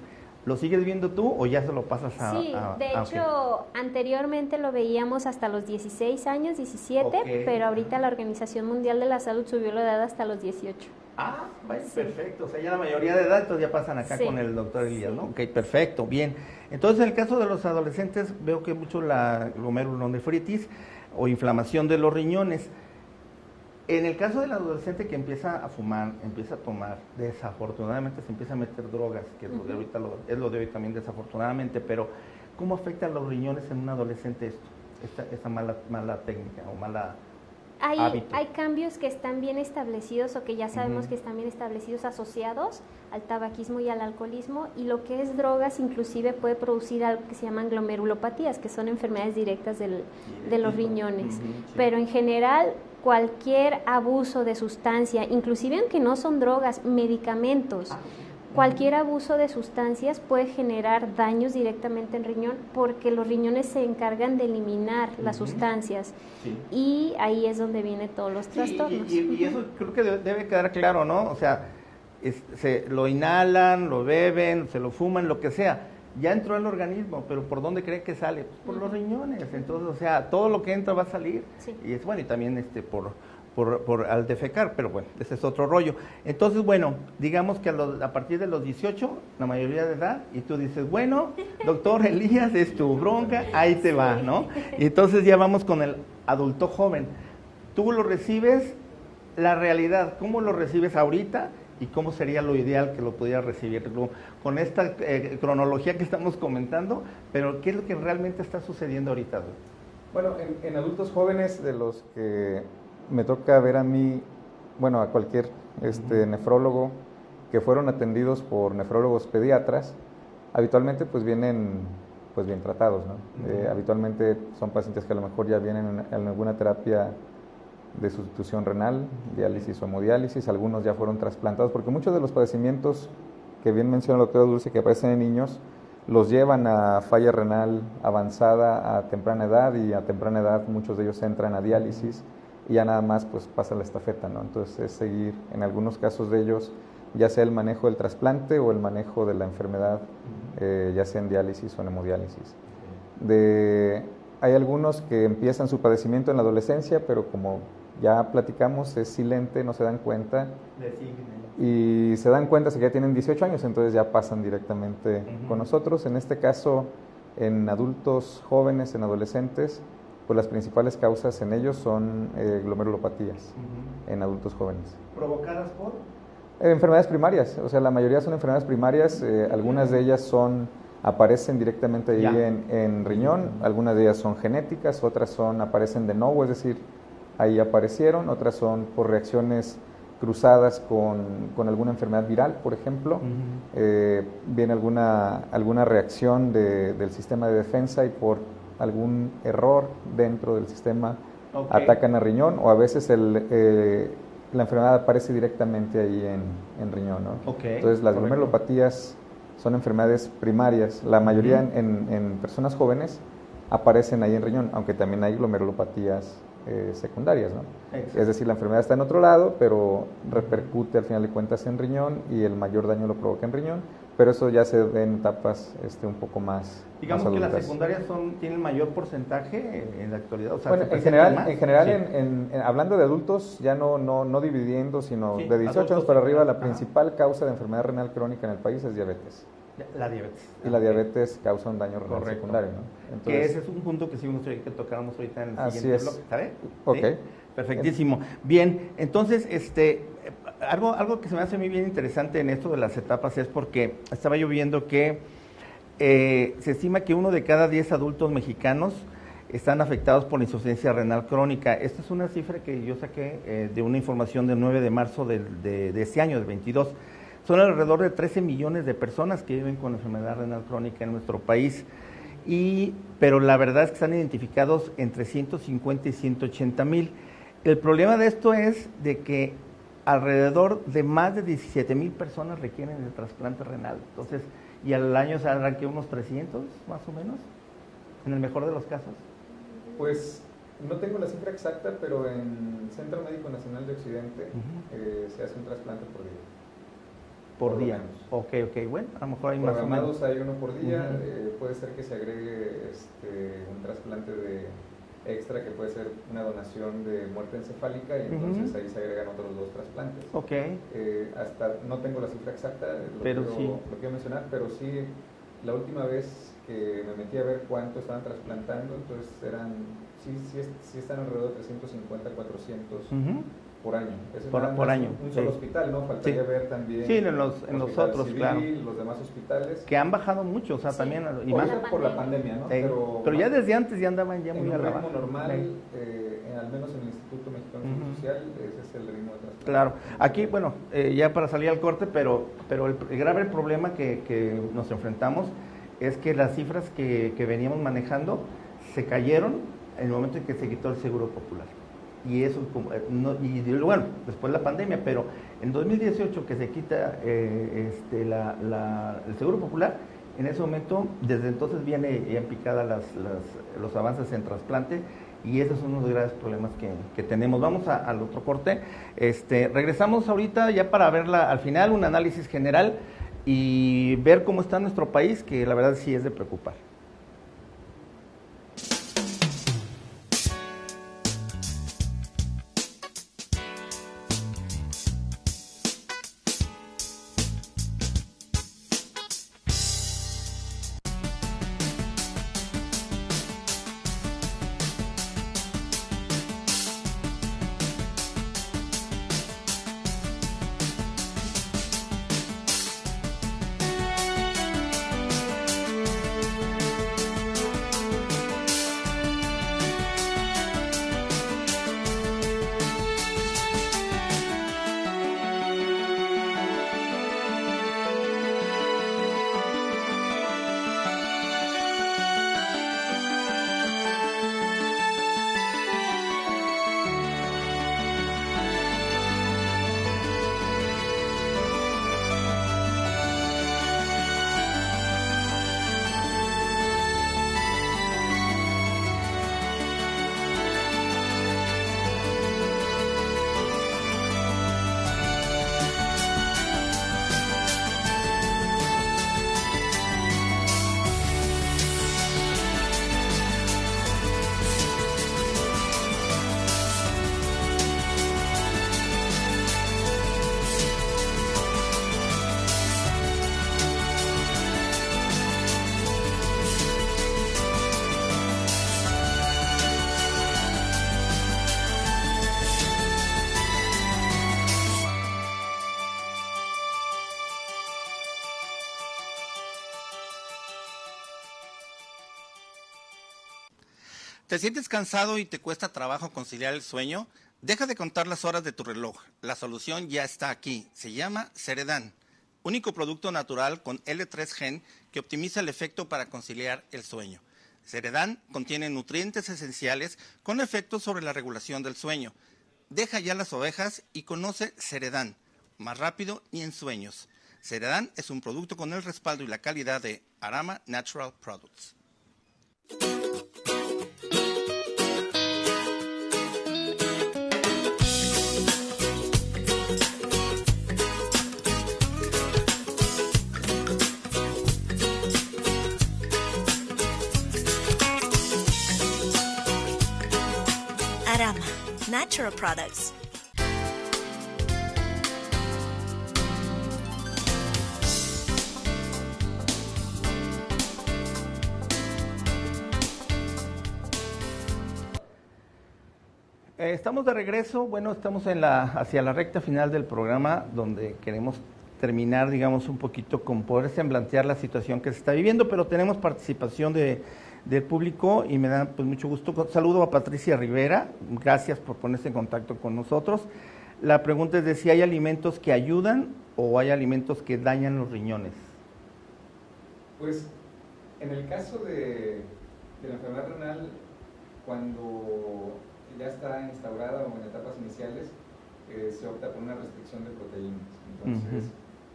¿lo sigues viendo tú o ya se lo pasas a...? Sí, de hecho, anteriormente lo veíamos hasta los 16 años, 17, pero ahorita la Organización Mundial de la Salud subió la edad hasta los 18. Ah, vaya, perfecto. O sea, ya la mayoría de edad, entonces ya pasan acá con el doctor Elías, ¿no? Ok, perfecto, bien. Entonces, en el caso de los adolescentes, veo que mucho la glomerulonefritis o inflamación de los riñones. En el caso del adolescente que empieza a fumar, empieza a tomar, desafortunadamente se empieza a meter drogas, que es lo de ahorita, es lo de hoy también desafortunadamente, pero ¿cómo afecta a los riñones en un adolescente esta mala técnica o mala hábito? Hay cambios que están bien establecidos o que ya sabemos que están bien establecidos asociados al tabaquismo y al alcoholismo, y lo que es drogas inclusive puede producir algo que se llaman glomerulopatías, que son enfermedades directas de los riñones. Pero en general, cualquier abuso de sustancia, inclusive aunque no son drogas, medicamentos, cualquier abuso de sustancias puede generar daños directamente en riñón, porque los riñones se encargan de eliminar las sustancias y ahí es donde vienen todos los trastornos. Y eso creo que debe quedar claro, ¿no? O sea, se lo inhalan, lo beben, se lo fuman, lo que sea. Ya entró al organismo, pero ¿por dónde creen que sale? Pues por los riñones. Entonces, o sea, todo lo que entra va a salir. Y es bueno, y también por al defecar, pero bueno, ese es otro rollo. Entonces, bueno, digamos que a partir de los 18, la mayoría de edad, y tú dices, bueno, doctor Elías, es tu bronca, ahí te va, ¿no? Y entonces ya vamos con el adulto joven. Tú lo recibes, la realidad, ¿cómo lo recibes ahorita? ¿Y cómo sería lo ideal que lo pudiera recibir? Con esta cronología que estamos comentando, pero ¿qué es lo que realmente está sucediendo ahorita? Bueno, en adultos jóvenes, de los que me toca ver a mí, bueno, a cualquier nefrólogo, que fueron atendidos por nefrólogos pediatras, habitualmente pues vienen pues bien tratados, ¿no? Habitualmente son pacientes que a lo mejor ya vienen en alguna terapia de sustitución renal, diálisis o hemodiálisis, algunos ya fueron trasplantados, porque muchos de los padecimientos que bien menciona la doctora Dulce que aparecen en niños, los llevan a falla renal avanzada a temprana edad, y a temprana edad muchos de ellos entran a diálisis y ya nada más pues pasa la estafeta, ¿no? Entonces es seguir, en algunos casos de ellos, ya sea el manejo del trasplante o el manejo de la enfermedad, ya sea en diálisis o en hemodiálisis. Hay algunos que empiezan su padecimiento en la adolescencia, pero como ya platicamos, es silente, no se dan cuenta. Y se dan cuenta si ya tienen 18 años, entonces ya pasan directamente con nosotros. En este caso, en adultos jóvenes, en adolescentes, pues las principales causas en ellos son glomerulopatías en adultos jóvenes. ¿Provocadas por? Enfermedades primarias, o sea, la mayoría son enfermedades primarias, algunas de ellas aparecen directamente ahí en riñón, algunas de ellas son genéticas, otras aparecen de nuevo, es decir, ahí aparecieron, otras son por reacciones cruzadas con alguna enfermedad viral, por ejemplo, viene alguna reacción del sistema de defensa y por algún error dentro del sistema atacan a riñón, o a veces la enfermedad aparece directamente ahí en riñón, ¿no? Entonces las glomerulopatías son enfermedades primarias, la mayoría en personas jóvenes aparecen ahí en riñón, aunque también hay glomerulopatías secundarias, ¿no? Es decir, la enfermedad está en otro lado, pero repercute al final de cuentas en riñón y el mayor daño lo provoca en riñón, pero eso ya se ve en etapas un poco más. Digamos más que las adultas. secundarias tienen mayor porcentaje en la actualidad. O sea, bueno, en general, hablando de adultos, ya no dividiendo, sino de 18 años para arriba, la principal causa de enfermedad renal crónica en el país es diabetes. La diabetes. Y la diabetes causa un daño renal secundario, ¿no? Entonces, que ese es un punto que sí me gustaría que tocáramos ahorita en el siguiente bloque, ¿sabes? Ok. ¿Sí? Perfectísimo. Bien, entonces, algo que se me hace muy bien interesante en esto de las etapas es porque estaba yo viendo que se estima que 1 de cada 10 adultos mexicanos están afectados por la insuficiencia renal crónica. Esta es una cifra que yo saqué de una información del 9 de marzo de este año, del 22. Son alrededor de 13 millones de personas que viven con enfermedad renal crónica en nuestro país, pero la verdad es que están identificados entre 150 y 180 mil. El problema de esto es de que alrededor de más de 17 mil personas requieren el trasplante renal. Entonces, y al año se harán que unos 300 más o menos, en el mejor de los casos. Pues no tengo la cifra exacta, pero en Centro Médico Nacional de Occidente se hace un trasplante por día. Por día. Ok, bueno, a lo mejor hay más o menos. Hay uno por día, puede ser que se agregue un trasplante extra, que puede ser una donación de muerte encefálica, y entonces ahí se agregan otros 2 trasplantes. Hasta no tengo la cifra exacta, lo quiero mencionar, pero sí, la última vez que me metí a ver cuánto estaban trasplantando, entonces sí están alrededor de 350, 400 por año. Ese por año. Un solo hospital, ¿no? Faltaría ver también. Sí, en los otros, civil, claro. Los demás hospitales. Que han bajado mucho, o sea, también. Y por, más por la pandemia, ¿no? Pero ya desde antes ya andaban ya muy a la baja. Normal, al menos en el Instituto Mexicano de Salud Social, ese es el ritmo de trasplante. Claro. Aquí, bueno, ya para salir al corte, pero el grave problema que nos enfrentamos es que las cifras que veníamos manejando se cayeron en el momento en que se quitó el Seguro Popular. Y eso, bueno, después la pandemia, pero en 2018 que se quita el Seguro Popular, en ese momento, desde entonces viene ya en picada los avances en trasplante, y esos son uno de los graves problemas que tenemos. Vamos al otro corte. Regresamos ahorita ya para ver al final un análisis general y ver cómo está nuestro país, que la verdad sí es de preocupar. ¿Te sientes cansado y te cuesta trabajo conciliar el sueño? Deja de contar las horas de tu reloj. La solución ya está aquí. Se llama Ceredan, único producto natural con L3 Gen que optimiza el efecto para conciliar el sueño. Ceredan contiene nutrientes esenciales con efectos sobre la regulación del sueño. Deja ya las ovejas y conoce Ceredan, más rápido y en sueños. Ceredan es un producto con el respaldo y la calidad de Arama Natural Products. Arama Natural Products. Estamos de regreso, bueno, estamos hacia la recta final del programa, donde queremos terminar, digamos, un poquito con poder semblantear la situación que se está viviendo, pero tenemos participación del público y me da pues mucho gusto. Saludo a Patricia Rivera, gracias por ponerse en contacto con nosotros. La pregunta es de si hay alimentos que ayudan o hay alimentos que dañan los riñones. Pues en el caso de la enfermedad renal, cuando ya está instaurada o en etapas iniciales, se opta por una restricción de proteínas. Entonces,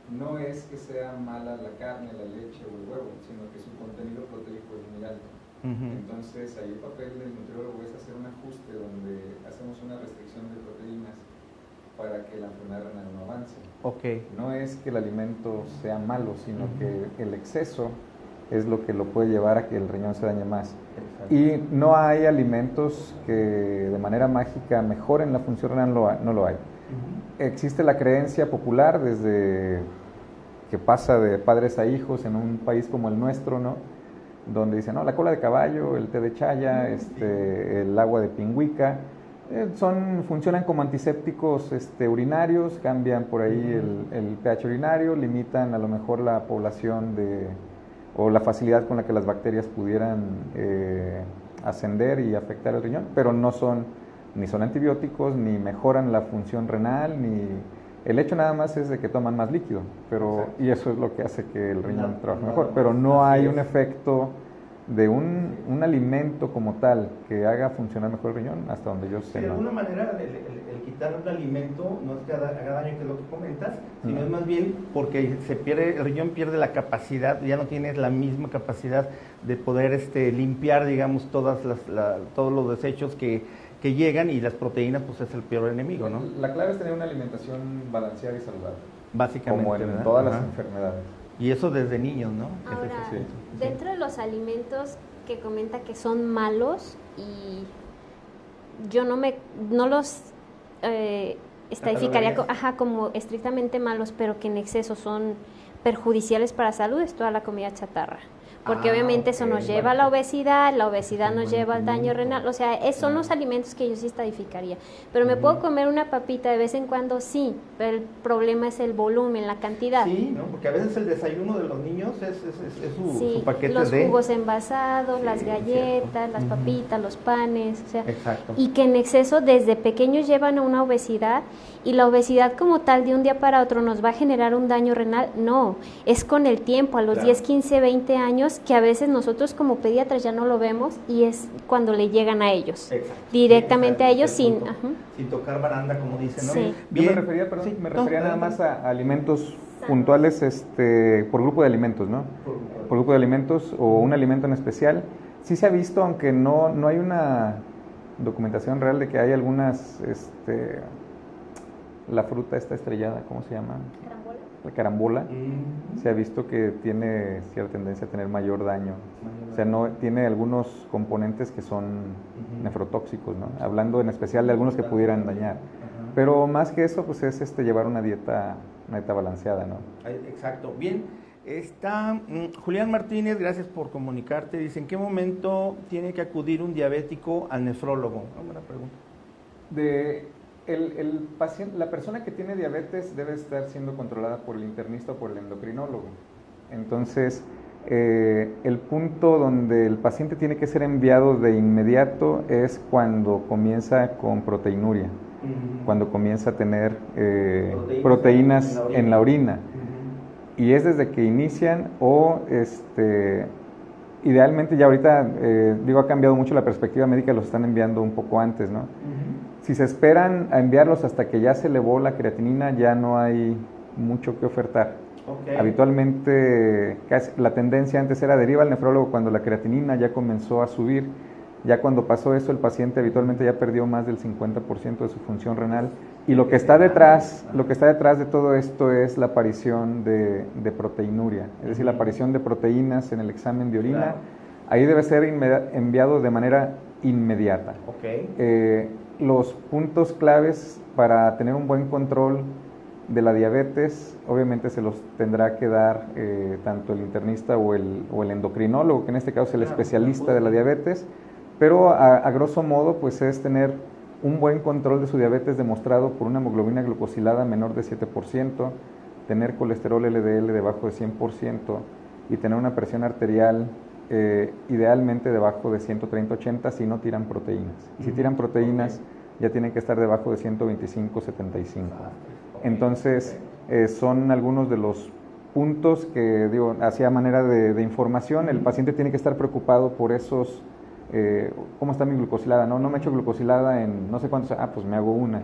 no es que sea mala la carne, la leche o el huevo, sino que su contenido proteico es muy alto. Entonces, ahí el papel del nutriólogo es hacer un ajuste donde hacemos una restricción de proteínas para que la enfermedad renal no avance. No es que el alimento sea malo, sino que el exceso es lo que lo puede llevar a que el riñón se dañe más. Exacto. Y no hay alimentos que de manera mágica mejoren la función renal, no lo hay. Existe la creencia popular desde que pasa de padres a hijos en un país como el nuestro, ¿no? Donde dicen, no, la cola de caballo, el té de chaya, el agua de pingüica, funcionan como antisépticos urinarios, cambian por ahí el pH urinario, limitan a lo mejor la población o la facilidad con la que las bacterias pudieran ascender y afectar el riñón, pero ni son antibióticos, ni mejoran la función renal, ni el hecho nada más es de que toman más líquido, y eso es lo que hace que el riñón trabaje mejor, pero no hay un efecto de un alimento como tal que haga funcionar mejor el riñón, hasta donde yo sé. De alguna manera, el quitar un alimento no es que haga daño, que es lo que comentas, sino es más bien porque el riñón pierde la capacidad, ya no tiene la misma capacidad de poder limpiar, digamos, todos los desechos que llegan, y las proteínas pues es el peor enemigo, ¿no? La clave es tener una alimentación balanceada y saludable. Básicamente, como en ¿verdad? todas las enfermedades. Y eso desde niños, ¿no? Ahora, dentro de los alimentos que comenta que son malos, y yo no los estadificaría como estrictamente malos, pero que en exceso son perjudiciales para la salud, es toda la comida chatarra. Porque obviamente eso nos lleva a la obesidad nos lleva al daño renal, o sea, son los alimentos que yo sí estadificaría. Pero me puedo comer una papita de vez en cuando, sí, pero el problema es el volumen, la cantidad. Sí, ¿no? Porque a veces el desayuno de los niños es su paquete los jugos envasados, las galletas, las papitas, los panes, o sea, y que en exceso desde pequeños llevan a una obesidad, y la obesidad como tal de un día para otro nos va a generar un daño renal, no, es con el tiempo, a los 10, 15, 20 años, que a veces nosotros como pediatras ya no lo vemos, y es cuando le llegan a ellos, directamente a ellos sin tocar baranda, como dicen, ¿no? Sí. Yo me refería nada más a alimentos puntuales, por grupo de alimentos, ¿no? Por grupo de alimentos o un alimento en especial. Sí se ha visto, aunque no hay una documentación real de que hay algunas, la fruta esta estrellada, ¿cómo se llama? La carambola, se ha visto que tiene cierta tendencia a tener mayor daño. O sea, no tiene algunos componentes que son nefrotóxicos, ¿no? Hablando en especial de algunos que pudieran dañar. Pero más que eso, pues es llevar una dieta balanceada, ¿no? Exacto. Bien, está Julián Martínez, gracias por comunicarte. Dice, ¿en qué momento tiene que acudir un diabético al nefrólogo? Buena pregunta. El paciente, la persona que tiene diabetes debe estar siendo controlada por el internista o por el endocrinólogo. Entonces, El punto donde el paciente tiene que ser enviado de inmediato es cuando comienza con proteinuria, cuando comienza a tener proteínas en la orina. Y es desde que inician o idealmente ya ahorita, ha cambiado mucho la perspectiva médica, los están enviando un poco antes, ¿no? Si se esperan a enviarlos hasta que ya se elevó la creatinina, ya no hay mucho que ofertar. Habitualmente la tendencia antes era deriva al nefrólogo cuando la creatinina ya comenzó a subir. Ya cuando pasó eso, el paciente habitualmente ya perdió más del 50% de su función renal. Y lo que está detrás de todo esto es la aparición de proteinuria, es decir, la aparición de proteínas en el examen de orina. Claro. Ahí debe ser enviado de manera inmediata. Los puntos claves para tener un buen control de la diabetes, obviamente se los tendrá que dar tanto el internista o el endocrinólogo, que en este caso es el especialista de la diabetes, pero a grosso modo pues es tener un buen control de su diabetes demostrado por una hemoglobina glucosilada menor de 7%, tener colesterol LDL debajo de 100% y tener una presión arterial idealmente debajo de 130/80 si no tiran proteínas. Si tiran proteínas ya tienen que estar debajo de 125/75. Entonces, son algunos de los puntos que, hacia manera de información, el paciente tiene que estar preocupado por esos, ¿cómo está mi glucosilada? No me he hecho glucosilada en no sé cuántos, pues me hago una.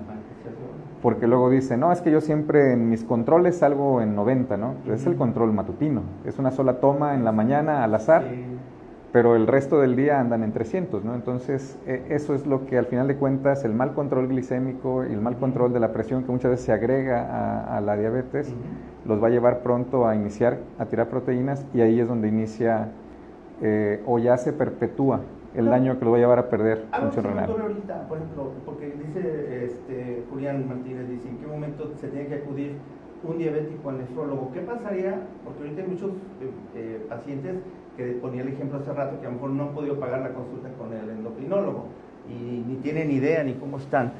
Porque luego dice, no, es que yo siempre en mis controles salgo en 90, ¿no? Es el control matutino, es una sola toma en la mañana al azar. Pero el resto del día andan en 300, ¿no? Entonces, eso es lo que al final de cuentas, el mal control glicémico y el mal control de la presión que muchas veces se agrega a la diabetes, los va a llevar pronto a iniciar, a tirar proteínas, y ahí es donde inicia o ya se perpetúa el daño que lo va a llevar a perder función renal. Ahorita, por ejemplo, porque dice Julián Martínez, dice, ¿en qué momento se tiene que acudir un diabético al nefrólogo? ¿Qué pasaría? Porque ahorita hay muchos pacientes que ponía el ejemplo hace rato, que a lo mejor no han podido pagar la consulta con el endocrinólogo y ni tienen idea ni cómo están.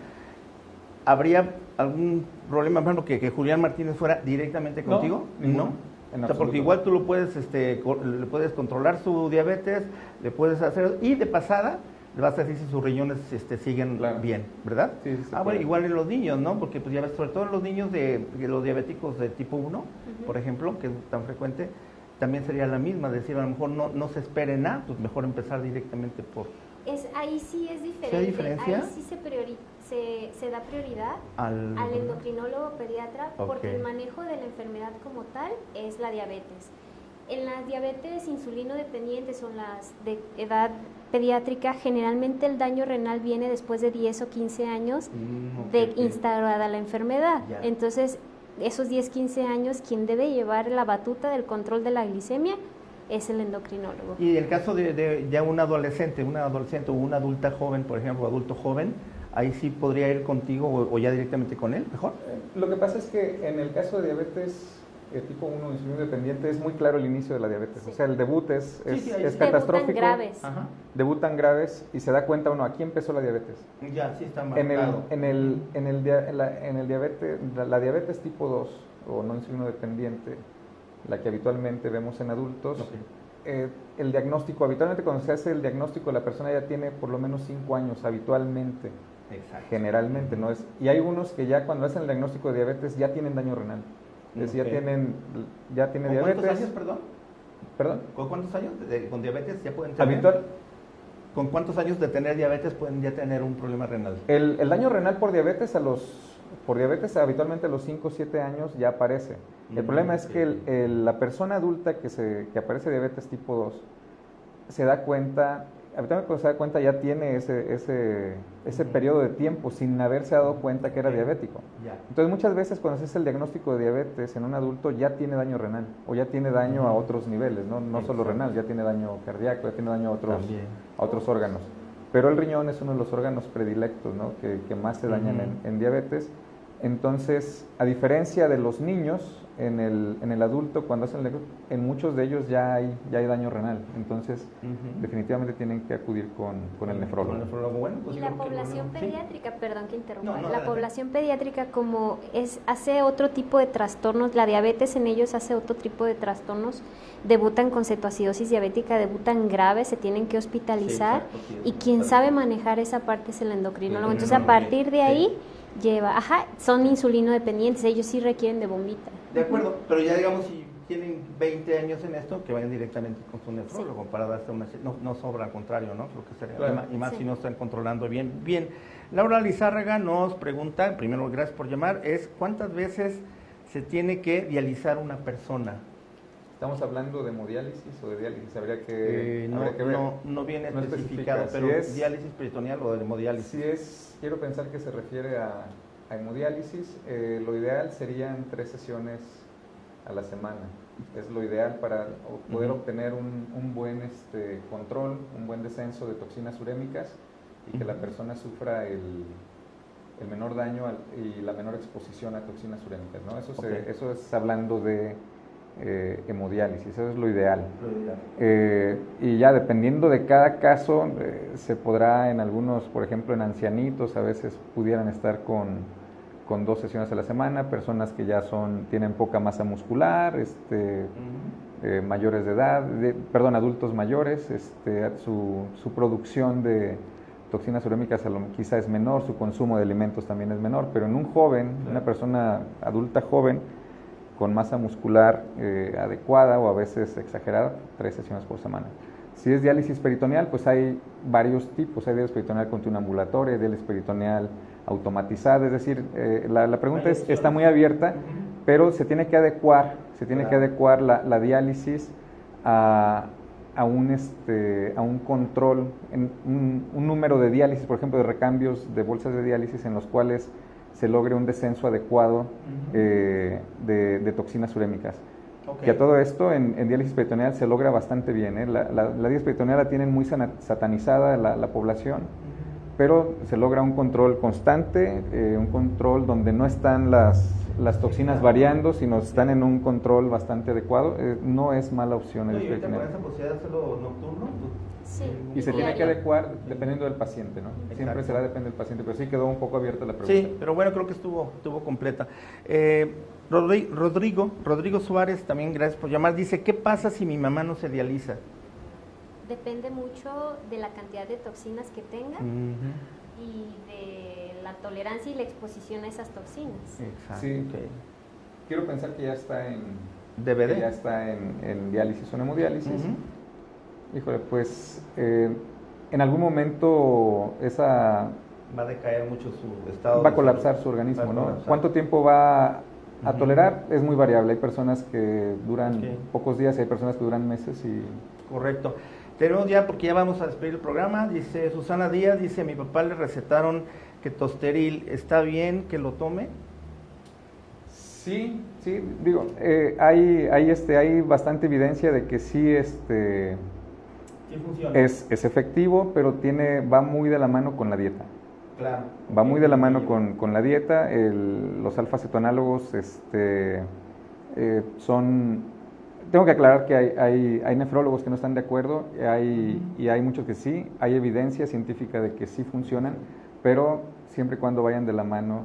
¿Habría algún problema, por ejemplo, que Julián Martínez fuera directamente contigo? ¿No? O sea, porque igual tú lo puedes, le puedes controlar su diabetes, le puedes hacer, y de pasada le vas a decir si sus riñones siguen bien, ¿verdad? Sí, bueno, igual en los niños, ¿no? Porque pues ya ves, sobre todo en los niños de los diabéticos de tipo 1, por ejemplo, que es tan frecuente, también sería la misma, decir, a lo mejor no se espere nada, pues mejor empezar directamente por... Ahí sí es diferente. ¿Sí hay diferencia? Ahí sí se da prioridad al endocrinólogo pediatra, porque el manejo de la enfermedad como tal es la diabetes. En las diabetes insulino dependientes o las de edad pediátrica, generalmente el daño renal viene después de 10 o 15 años de instalada la enfermedad. Ya. Entonces, esos 10, 15 años, quien debe llevar la batuta del control de la glicemia es el endocrinólogo. Y el caso de ya un adolescente o una adulta joven, por ejemplo, adulto joven, ahí sí podría ir contigo o ya directamente con él, mejor. Lo que pasa es que en el caso de diabetes tipo 1 insulino dependiente es muy claro el inicio de la diabetes, o sea, el debut es catastrófico. Debutan graves. Debutan graves y se da cuenta uno, aquí empezó la diabetes. Ya, sí está marcado. La diabetes tipo 2 o no insulino dependiente, la que habitualmente vemos en adultos, el diagnóstico, habitualmente cuando se hace el diagnóstico, la persona ya tiene por lo menos 5 años, habitualmente. Exacto. Generalmente, ¿no? Y hay unos que ya cuando hacen el diagnóstico de diabetes ya tienen daño renal. Es decir, ya tiene diabetes. ¿Cuántos años, perdón? ¿Con cuántos años con diabetes ya pueden tener? ¿Con cuántos años de tener diabetes pueden ya tener un problema renal? El daño renal por diabetes habitualmente a los 5 o 7 años ya aparece. El problema es que la persona adulta que aparece diabetes tipo 2 se da cuenta, habitualmente cuando se da cuenta ya tiene ese periodo de tiempo sin haberse dado cuenta que era diabético. Entonces muchas veces cuando se hace el diagnóstico de diabetes en un adulto ya tiene daño renal o ya tiene daño a otros niveles, no solo renal, ya tiene daño cardíaco, ya tiene daño a otros órganos. Pero el riñón es uno de los órganos predilectos, ¿no? que más se dañan en diabetes. Entonces, a diferencia de los niños, en el adulto, cuando hacen en muchos de ellos ya hay daño renal, entonces definitivamente tienen que acudir con el nefrólogo. Bueno, pues y yo la creo que población sí. pediátrica, perdón que interrumpa, No, la adelante. población pediátrica como hace otro tipo de trastornos, la diabetes en ellos hace otro tipo de trastornos, debutan con cetoacidosis diabética, debutan graves, se tienen que hospitalizar, Sí, exacto, sí, y quien sabe manejar esa parte es el endocrinólogo. El Entonces a endocrinólogo, partir de sí. ahí son insulino dependientes, ellos sí requieren de bombita. De acuerdo, pero ya digamos, si tienen 20 años en esto, que vayan directamente con su nefrólogo para darse una... No sobra, al contrario, ¿no? Creo que sería, Claro. y más Sí. si no están controlando bien. Bien, Laura Lizárraga nos pregunta, primero gracias por llamar, ¿cuántas veces se tiene que dializar una persona? ¿Estamos hablando de hemodiálisis o de diálisis? Habría que No, ver. no viene No especificado, especifica. pero Si es- diálisis peritoneal o de hemodiálisis. Quiero pensar que se refiere a hemodiálisis, lo ideal serían 3 sesiones a la semana. Es lo ideal para poder obtener un buen control, un buen descenso de toxinas urémicas y que la persona sufra el menor daño y la menor exposición a toxinas urémicas, ¿no? Eso es hablando de hemodiálisis, eso es lo ideal. Y ya dependiendo de cada caso, se podrá en algunos, por ejemplo en ancianitos, a veces pudieran estar con 2 sesiones a la semana, personas que ya tienen poca masa muscular, mayores de edad, adultos mayores, su producción de toxinas urémicas quizá es menor, su consumo de alimentos también es menor, pero en un joven, una persona adulta joven, con masa muscular adecuada o a veces exagerada, 3 sesiones por semana. Si es diálisis peritoneal, pues hay varios tipos. Hay diálisis peritoneal continuambulatoria, diálisis peritoneal automatizada, es decir, la pregunta está muy abierta, pero se tiene que adecuar, la diálisis a un control, un número de diálisis, por ejemplo, de recambios de bolsas de diálisis en los cuales se logre un descenso adecuado de toxinas urémicas. Okay. Y a todo esto en diálisis peritoneal se logra bastante bien. La diálisis peritoneal la tienen muy satanizada la población, pero se logra un control constante, un control donde no están las toxinas variando, sino están en un control bastante adecuado. No es mala opción el Y ahorita con peritoneal. esa posibilidad de hacerlo nocturno, Sí. Y se tiene que diario. adecuar dependiendo del paciente, ¿no? Siempre Exacto. será depende del paciente, pero sí quedó un poco abierta la pregunta. Sí, pero bueno, creo que estuvo completa. Rodrigo Suárez, también gracias por llamar, dice, ¿qué pasa si mi mamá no se dializa? Depende mucho de la cantidad de toxinas que tenga y de la tolerancia y la exposición a esas toxinas. Exacto. Sí. Ok. Quiero pensar que ya está DVD. que ya está en diálisis o en hemodiálisis. Híjole, pues en algún momento esa Va a decaer mucho su estado. va a de colapsar salud. su organismo, Va a ¿no? colapsar. ¿Cuánto tiempo va a tolerar? Es muy variable. Hay personas que duran Ok. pocos días y hay personas que duran meses y Correcto. Tenemos ya, porque ya vamos a despedir el programa, dice Susana Díaz, dice, a mi papá le recetaron Ketosteril, ¿está bien que lo tome? sí, digo, hay bastante evidencia de que sí, Sí funciona. es efectivo, pero va muy de la mano con la dieta. Claro. Va muy de la mano con la dieta. Los alfa-cetoanálogos son... Tengo que aclarar que hay nefrólogos que no están de acuerdo y hay muchos que sí. Hay evidencia científica de que sí funcionan, pero siempre y cuando vayan de la mano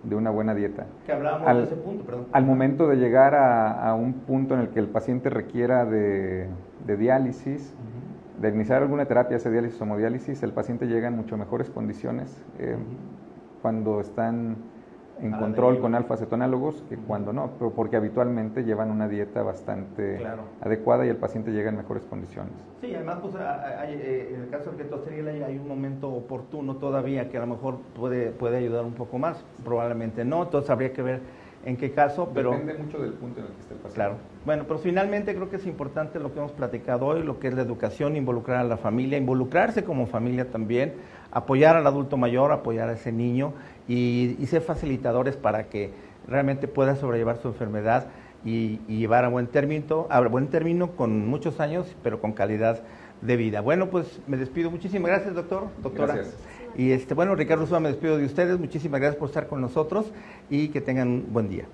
de una buena dieta. Que hablábamos de ese punto, perdón. Al momento de llegar a un punto en el que el paciente requiera de diálisis, de iniciar alguna terapia, sea diálisis o hemodiálisis, el paciente llega en mucho mejores condiciones cuando están en A la control deriva. con alfa-cetonálogos que cuando no, pero porque habitualmente llevan una dieta bastante Claro. adecuada y el paciente llega en mejores condiciones. Sí, además, pues, en el caso del Ketosteril hay un momento oportuno todavía que a lo mejor puede ayudar un poco más, probablemente no, entonces habría que ver en qué caso, pero... Depende mucho del punto en el que esté el paciente. Claro. Bueno, pero finalmente creo que es importante lo que hemos platicado hoy, lo que es la educación, involucrar a la familia, involucrarse como familia también, apoyar al adulto mayor, apoyar a ese niño y ser facilitadores para que realmente pueda sobrellevar su enfermedad y llevar a buen término con muchos años, pero con calidad de vida. Bueno, pues me despido. Muchísimas gracias, doctora. Gracias. Y bueno, Ricardo Suárez, me despido de ustedes. Muchísimas gracias por estar con nosotros y que tengan un buen día.